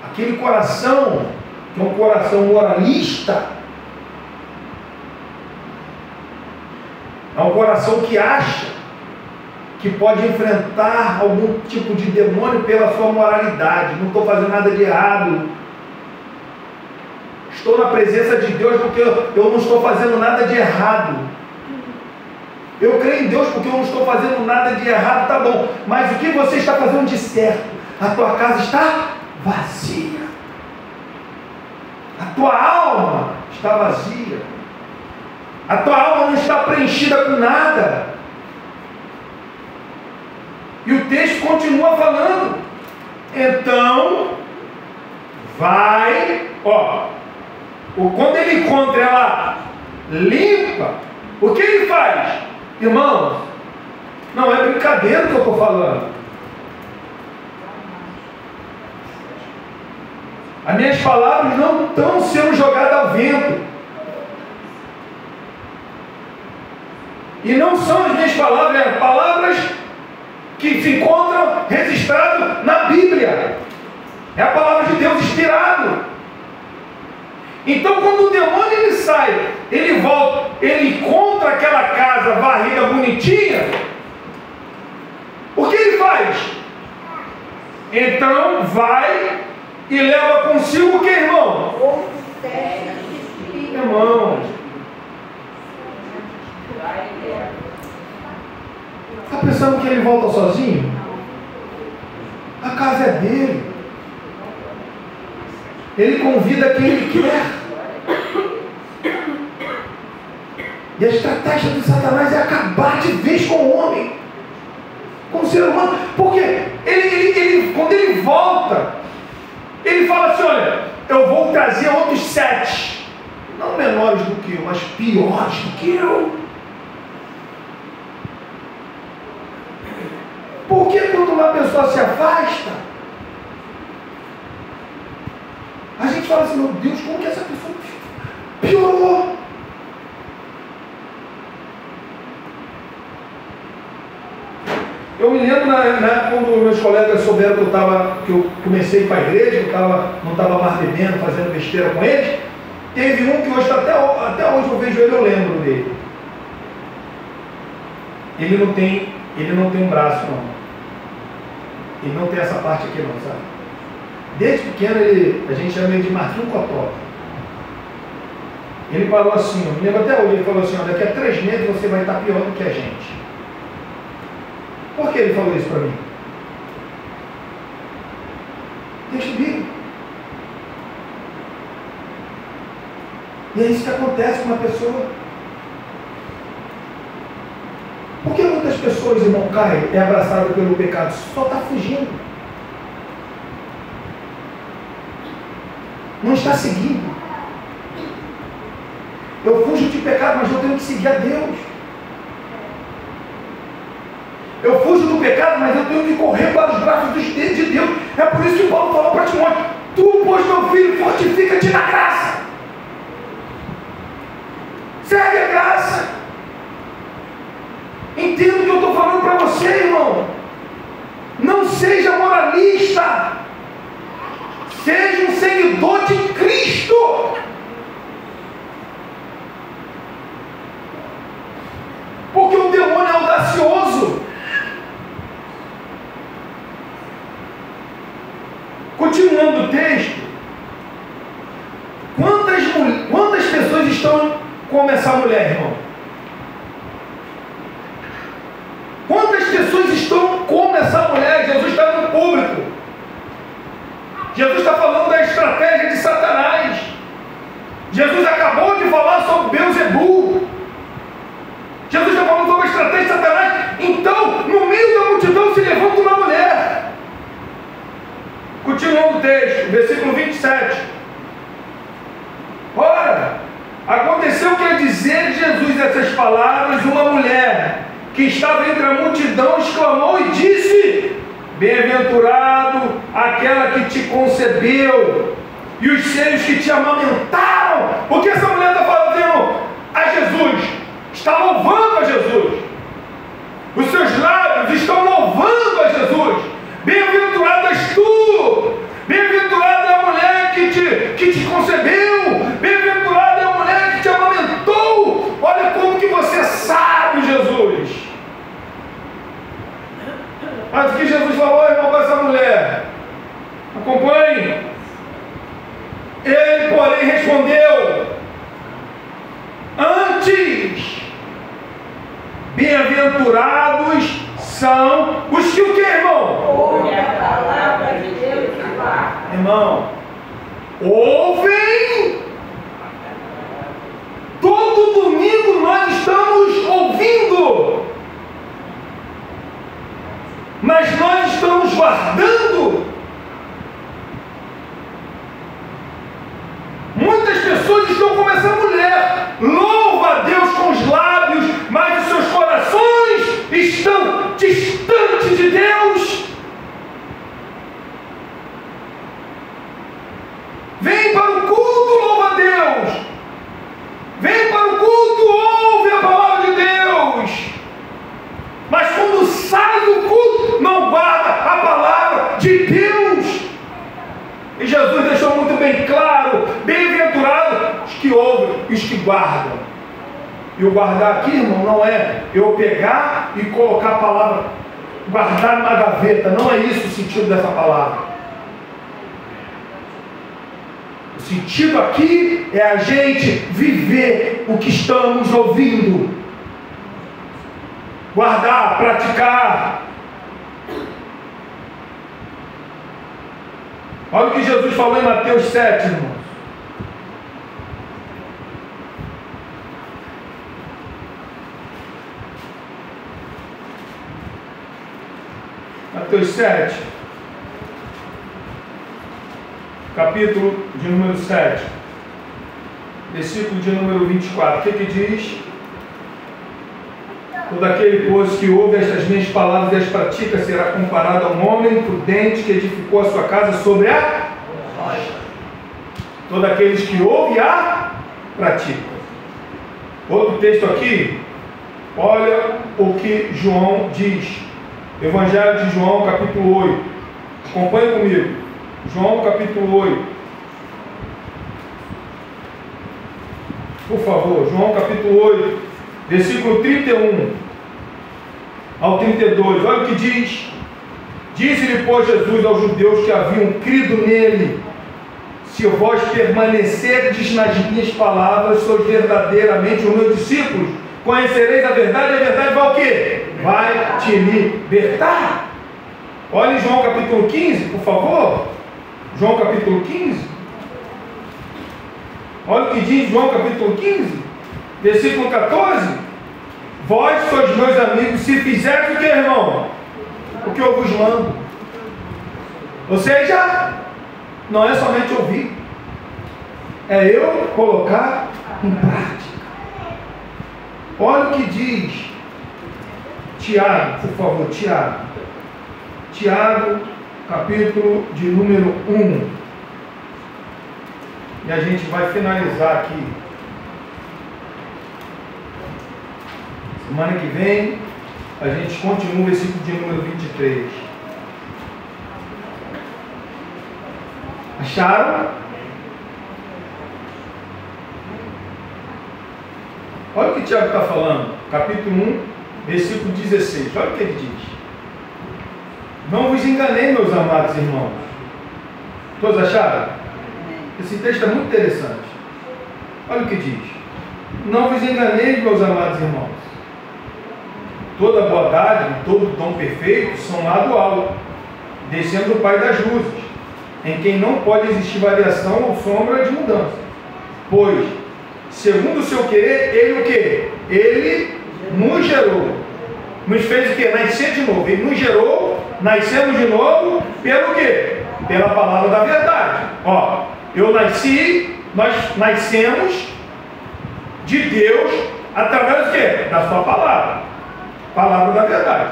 Aquele coração, que é um coração moralista, é um coração que acha que pode enfrentar algum tipo de demônio pela sua moralidade. Não estou fazendo nada de errado. Estou na presença de Deus porque eu não estou fazendo nada de errado. Eu creio em Deus porque eu não estou fazendo nada de errado, tá bom. Mas o que você está fazendo de certo? A tua casa está vazia. A tua alma está vazia. A tua alma não está preenchida com nada. E o texto continua falando. Então, vai, quando ele encontra ela limpa, o que ele faz? Irmãos, não é brincadeira que eu estou falando. As minhas palavras não estão sendo jogadas ao vento. E não são as minhas palavras, é palavras que se encontram registradas na Bíblia. É a palavra de Deus inspirado. Então, quando o demônio ele sai, ele volta, ele encontra aquela casa varrida, bonitinha, o que ele faz? Então, vai e leva consigo o que, irmão? Irmão, está pensando que ele volta sozinho? A casa é dele. Ele convida quem ele quer. E a estratégia do Satanás é acabar de vez com o homem, com o ser humano. Porque ele quando ele volta, ele fala assim: olha, eu vou trazer outros 7, não menores do que eu, mas piores do que eu. Porque quando uma pessoa se afasta, a gente fala assim: meu Deus, como que essa pessoa piorou? Eu me lembro quando meus colegas souberam que eu comecei a ir para a igreja, que eu não estava mais bebendo, fazendo besteira com eles. Teve um que hoje, até hoje eu vejo ele, eu lembro dele. Ele não tem um braço, não. Ele não tem essa parte aqui, não, sabe? Desde pequeno a gente chama ele de Marquinhos Cotó. Ele falou assim, eu me lembro até hoje, ele falou assim: daqui a 3 meses você vai estar pior do que a gente. Por que ele falou isso para mim? Texto bíblico. E é isso que acontece com uma pessoa. Por que muitas pessoas, irmão, caem, é abraçado pelo pecado? Só está fugindo. Não está seguindo. Eu fujo de pecado, mas eu tenho que seguir a Deus. Eu fujo do pecado, mas eu tenho que correr para os braços de Deus. É por isso que Paulo falou para Timóteo: tu, pois, meu filho, fortifica-te na graça. Segue a graça. Entenda o que eu estou falando para você, irmão. Não seja moralista. Seja um seguidor de Cristo. Porque o demônio é audacioso. Continuando o texto, quantas pessoas estão como essa mulher, irmão? Quantas pessoas estão como essa mulher? Jesus está no público. Jesus está falando da estratégia de Satanás. Jesus acabou de falar sobre Beelzebul. Jesus está falando sobre a estratégia de Satanás. Então, no meio da multidão se levanta uma mulher. Continuando o texto, versículo 27. Ora, aconteceu que a dizer Jesus essas palavras, uma mulher que estava entre a multidão exclamou e disse: bem-aventurado aquela que te concebeu e os seios que te amamentaram. O que essa mulher está fazendo a Jesus? Está louvando a Jesus. Os seus lábios estão louvando a Jesus. Bem-aventurado és tu. Bem-aventurada é a mulher que te concebeu. Bem-aventurada é a mulher que te amamentou. Olha como que você sabe, Jesus. Mas o que Jesus falou, irmão, para essa mulher? Acompanhe. Ele, porém, respondeu: antes, bem-aventurados são os que o que, irmão? Ouve a palavra de Deus e guarda. Irmão, ouvem. Todo domingo nós estamos ouvindo, mas nós estamos guardando. Muitas pessoas estão como essa mulher, louva a Deus com os lábios, mas os seus corações estão distantes de Deus. Vem para o culto, louva a Deus. Vem para o culto, ouve a palavra de Deus. Mas quando sai do culto, não guarda a palavra de Deus. E Jesus deixou muito bem claro: bem-aventurado os que ouvem e os que guardam. E o guardar aqui, irmão, não é eu pegar e colocar a palavra, guardar na gaveta. Não é isso o sentido dessa palavra. O sentido aqui é a gente viver o que estamos ouvindo. Guardar, praticar. Olha o que Jesus falou em Mateus 7, irmãos. Mateus 7, capítulo de número 7, versículo de número 24. O que diz? Todo aquele, pois, que ouve estas minhas palavras e as pratica será comparado a um homem prudente que edificou a sua casa sobre a rocha. Todos aqueles que ouvem e a praticam. Outro texto aqui, olha o que João diz. Evangelho de João, capítulo 8. Acompanhe comigo. João, capítulo 8. Por favor, João, capítulo 8, versículo 31 ao 32. Olha o que diz. Disse-lhe, pois, Jesus aos judeus que haviam crido nele: se vós permanecerdes nas minhas palavras, sois verdadeiramente os meus discípulos. Conhecereis a verdade, e a verdade vai o quê? Vai te libertar. Olha em João capítulo 15, por favor. João capítulo 15. Olha o que diz João capítulo 15, versículo 14. Vós sois meus amigos se fizerdes o que, irmão? O que eu vos mando. Ou seja, não é somente ouvir, é eu colocar em prática. Olha o que diz Tiago, por favor, Tiago. Tiago, capítulo de número 1. E a gente vai finalizar aqui. Semana que vem, a gente continua o versículo de número 23. Acharam? Olha o que Tiago está falando, capítulo 1, versículo 16. Olha o que ele diz. Não vos enganei, meus amados irmãos. Todos acharam? Esse texto é muito interessante. Olha o que diz. Não vos enganei, meus amados irmãos. Toda boa dádiva, todo dom perfeito são lá do alto, descendo do Pai das luzes, em quem não pode existir variação ou sombra de mudança. Pois, segundo o seu querer, Ele o quê? Ele nos gerou. Nos fez o quê? Nascer de novo. Ele nos gerou, nascemos de novo, pelo quê? Pela palavra da verdade. Ó, eu nasci, nós nascemos de Deus através do quê? Da sua palavra. Palavra da verdade.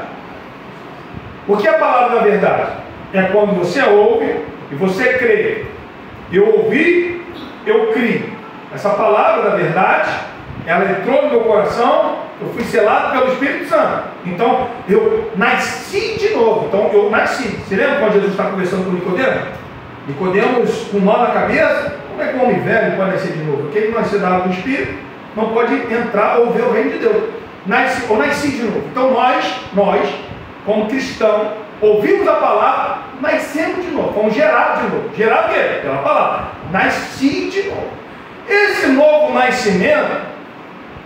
O que é a palavra da verdade? É quando você ouve e você crê. Eu ouvi, eu criei. Essa palavra da verdade, ela entrou no meu coração, eu fui selado pelo Espírito Santo. Então, eu nasci de novo. Então, eu nasci. Você lembra quando Jesus está conversando com Nicodemo? Nicodemos com um nó na cabeça. Como é que um homem velho pode nascer de novo? Porque ele nasceu da água do Espírito, não pode entrar ou ver o reino de Deus. Nasci de novo. Então, nós, como cristãos, ouvimos a palavra, nascemos de novo. Fomos gerados de novo. Gerado o quê? Pela palavra. Nasci de novo. Esse novo nascimento,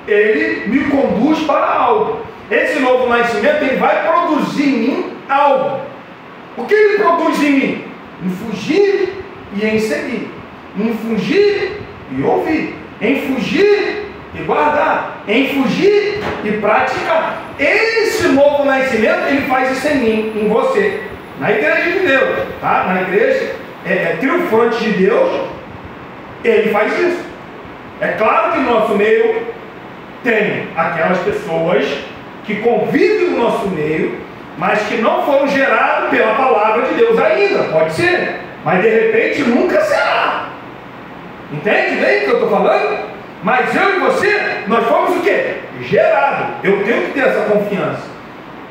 ele me conduz para algo. Esse novo nascimento, ele vai produzir em mim algo. O que ele produz em mim? Em fugir e em seguir. Em fugir e ouvir. Em fugir e guardar. Em fugir e praticar. Esse novo nascimento, ele faz isso em mim, em você. Na igreja de Deus, tá? Na igreja triunfante de Deus, ele faz isso. É claro que no nosso meio tem aquelas pessoas que convivem no nosso meio, mas que não foram geradas pela palavra de Deus ainda. Pode ser, mas de repente nunca será. Entende bem o que eu estou falando? Mas eu e você, nós fomos o quê? Gerados. Eu tenho que ter essa confiança.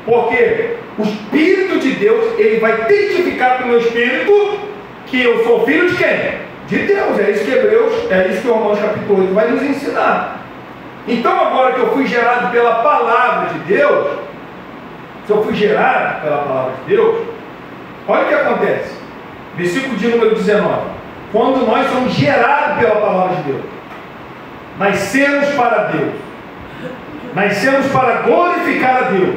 Porque o Espírito de Deus, ele vai testificar com o meu espírito que eu sou filho de quem? De Deus. É isso que Romanos capítulo 8 vai nos ensinar. Então agora que eu fui gerado pela palavra de Deus, se eu fui gerado pela palavra de Deus, olha o que acontece. Versículo de número 19. Quando nós somos gerados pela palavra de Deus, nascemos para Deus, nascemos para glorificar a Deus.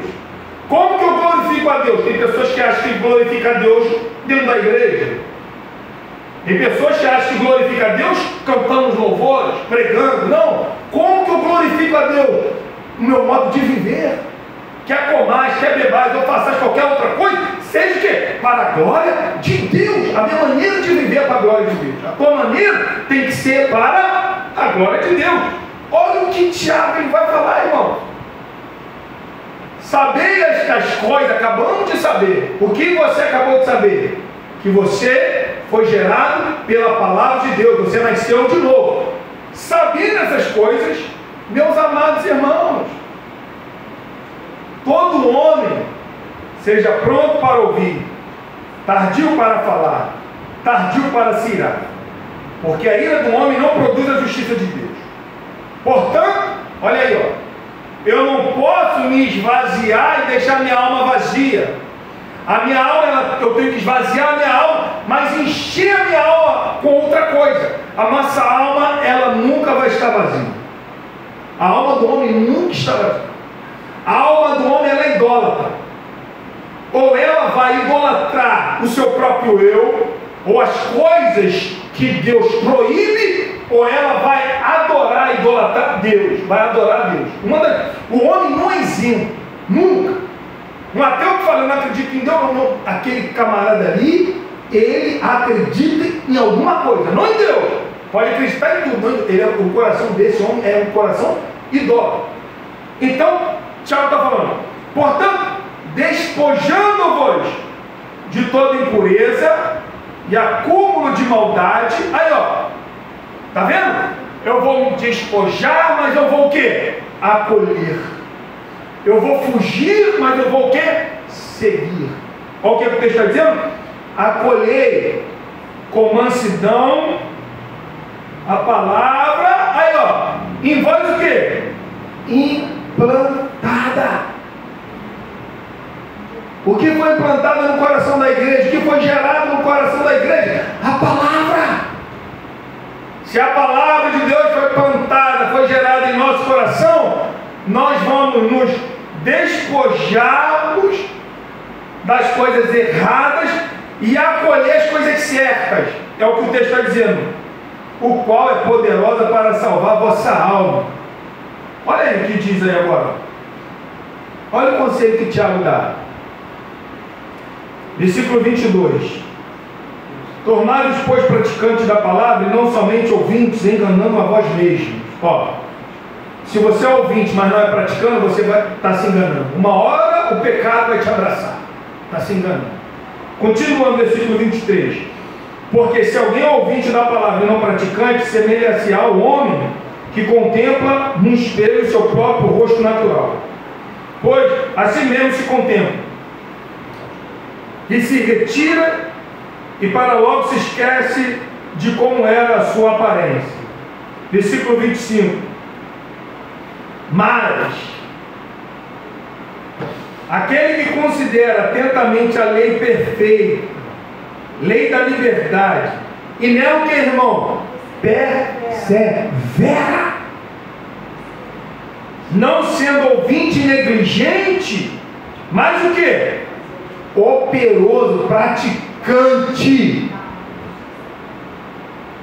Como que eu glorifico a Deus? Tem pessoas que acham que glorifica a Deus dentro da igreja. Tem pessoas que acham que glorifica a Deus cantando os louvores, pregando. Não. Como que eu glorifico a Deus? O meu modo de viver. Quer comais, quer bebais, ou faças qualquer outra coisa, seja o quê? Para a glória de Deus. A minha maneira de viver é para a glória de Deus. A tua maneira tem que ser para a glória de Deus. Olha o que Tiago vai falar, irmão. Sabei estas coisas, acabamos de saber. O que você acabou de saber? Que você foi gerado pela palavra de Deus. Você nasceu de novo. Sabendo essas coisas, meus amados irmãos, todo homem seja pronto para ouvir, tardio para falar, tardio para se irar, porque a ira do homem não produz a justiça de Deus. Portanto, olha aí, ó, eu não posso me esvaziar e deixar minha alma vazia. A minha alma, eu tenho que esvaziar a minha alma, mas encher a minha alma com outra coisa. A nossa alma, ela nunca vai estar vazia. A alma do homem nunca está vazia. A alma do homem, ela é idólatra. Ou ela vai idolatrar o seu próprio eu, ou as coisas que Deus proíbe, ou ela vai adorar, idolatrar Deus. Vai adorar Deus. O homem não é isento, nunca. Um ateu que fala, eu não acredito em Deus, não. Aquele camarada ali, ele acredita em alguma coisa, não em Deus. Pode acreditar em tudo. O coração desse homem é um coração idólatra. Então, Tiago está falando, portanto, despojando-vos de toda impureza e acúmulo de maldade. Aí, ó, tá vendo? Eu vou me despojar, mas eu vou o quê? Acolher. Eu vou fugir, mas eu vou o quê? Seguir. Olha o que o texto está dizendo? Acolhei com mansidão a palavra. Aí, ó, em vós o quê? Implantada. O que foi implantado no coração da igreja? O que foi gerado no coração da igreja? A palavra. Se a palavra de Deus foi plantada, foi gerada em nosso coração, nós vamos nos despojarmos das coisas erradas e acolher as coisas certas. É o que o texto está dizendo. o qual é poderosa para salvar a vossa alma. Olha aí o que diz aí agora. Olha o conselho que Tiago dá. Versículo 22. Tornai-vos, pois, praticantes da palavra e não somente ouvintes, enganando a vós mesmos. Ó, se você é ouvinte, mas não é praticando, você vai estar se enganando. Uma hora o pecado vai te abraçar. Está se enganando. Continuando, versículo 23. Porque se alguém é ouvinte da palavra e não praticante, semelha-se ao homem que contempla no espelho o seu próprio rosto natural. Pois assim mesmo se contempla e se retira, e para logo se esquece de como era a sua aparência. Versículo 25. Mas aquele que considera atentamente a lei perfeita, lei da liberdade, e nela o que, irmão? Persevera, não sendo ouvinte negligente, mas o que? Operoso, praticante.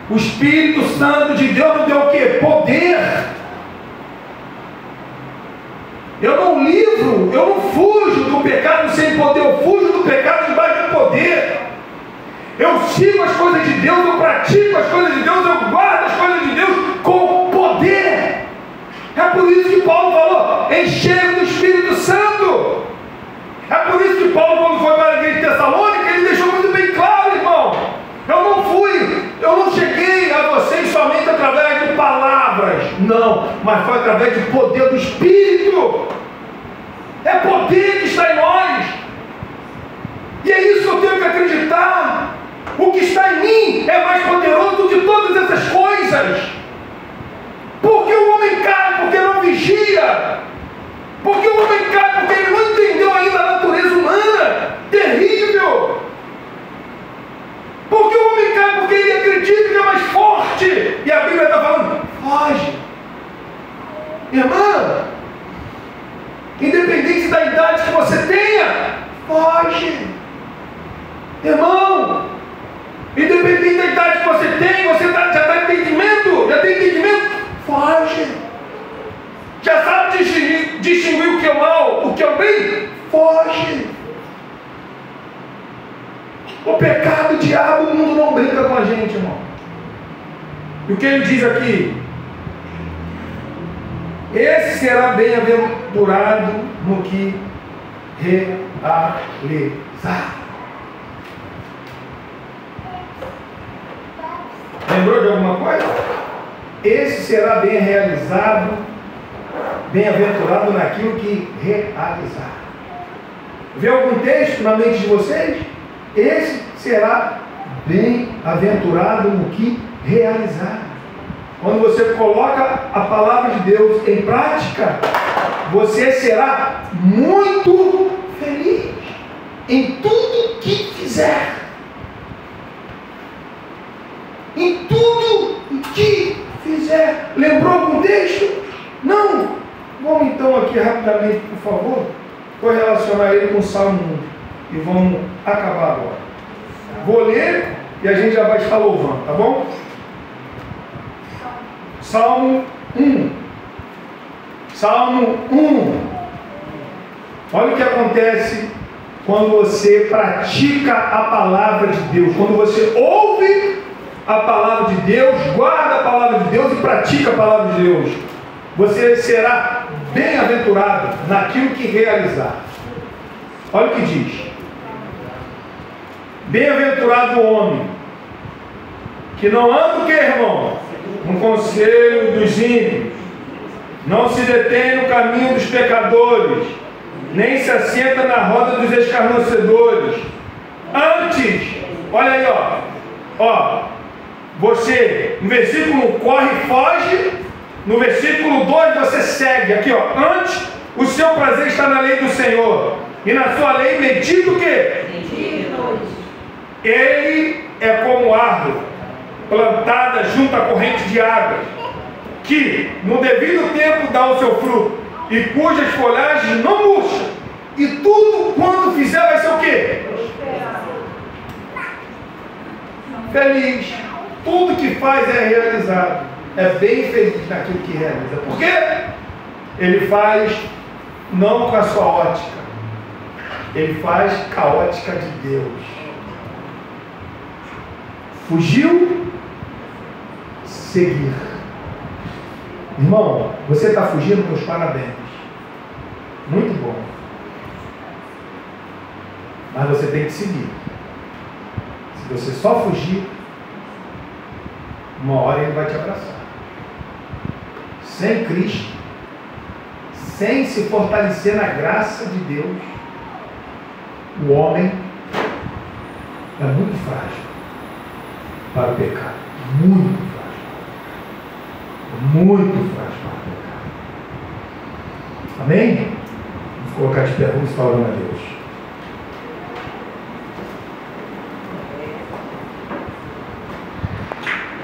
O Espírito Santo de Deus nos deu o que? Poder. Eu não livro, eu não fujo do pecado sem poder, eu fujo do pecado debaixo do poder. Eu sigo as coisas de Deus, eu pratico as coisas de Deus, eu guardo as coisas de Deus com poder. É por isso que Paulo falou, enchei do Espírito Santo. É por isso que Paulo, quando foi para a igreja de Tessalônica, ele deixou muito bem claro, irmão. Eu não cheguei a vocês somente através de palavras, não, mas foi através do poder do Espírito. É poder que está em nós. E é isso que eu tenho que acreditar. O que está em mim é mais poderoso do que todas essas coisas. Porque o homem cai porque não vigia. Porque o homem cai porque ele não entendeu ainda a natureza humana. Terrível. Porque o homem cai porque ele acredita que é mais forte. E a Bíblia está falando, foge. Irmã, independente da idade que você tenha, foge. Irmão, independente da idade que você tem, você já está entendimento, já tem entendimento, foge. Já sabe distinguir o que é o mal, o que é o bem, foge. O pecado, o diabo, o mundo não brinca com a gente, irmão. E o que ele diz aqui? Esse será bem-aventurado no que realizar. Lembrou de alguma coisa? Esse será bem realizado, bem-aventurado naquilo que realizar. Vê algum texto na mente de vocês? Esse será bem-aventurado no que realizar. Quando você coloca a palavra de Deus em prática, você será muito feliz em tudo que fizer. Em tudo que fizer. Lembrou algum texto? Não? Vamos então aqui rapidamente, por favor, correlacionar ele com o Salmo 1. E vamos acabar agora. Vou ler e a gente já vai estar louvando, tá bom? Salmo 1. Salmo 1. Olha o que acontece quando você pratica a palavra de Deus. Quando você ouve a palavra de Deus, guarda a palavra de Deus e pratica a palavra de Deus. Você será bem-aventurado naquilo que realizar. Olha o que diz. Bem-aventurado o homem que não anda o que, irmão? No conselho dos ímpios, não se detém no caminho dos pecadores, nem se assenta na roda dos escarnecedores. Antes, olha aí, ó, você, no versículo 1, corre e foge, no versículo 2 você segue, aqui ó, antes o seu prazer está na lei do Senhor, e na sua lei medita o quê? Ele é como árvore plantada junto à corrente de águas, que no devido tempo dá o seu fruto, e cujas folhagens não murcham, e tudo quanto fizer vai ser o quê? Feliz. tudo que faz é realizado. É bem feliz naquilo que realiza. Por quê? Ele faz não com a sua ótica, ele faz com a ótica de Deus. Fugiu, seguir. Irmão, você está fugindo, meus parabéns. Muito bom. Mas você tem que seguir. Se você só fugir, uma hora ele vai te abraçar. Sem Cristo, sem se fortalecer na graça de Deus, o homem é muito frágil para o pecado. Muito frágil. Muito frágil para o pecado. Amém? Vamos colocar de pé, vamos falar a Deus.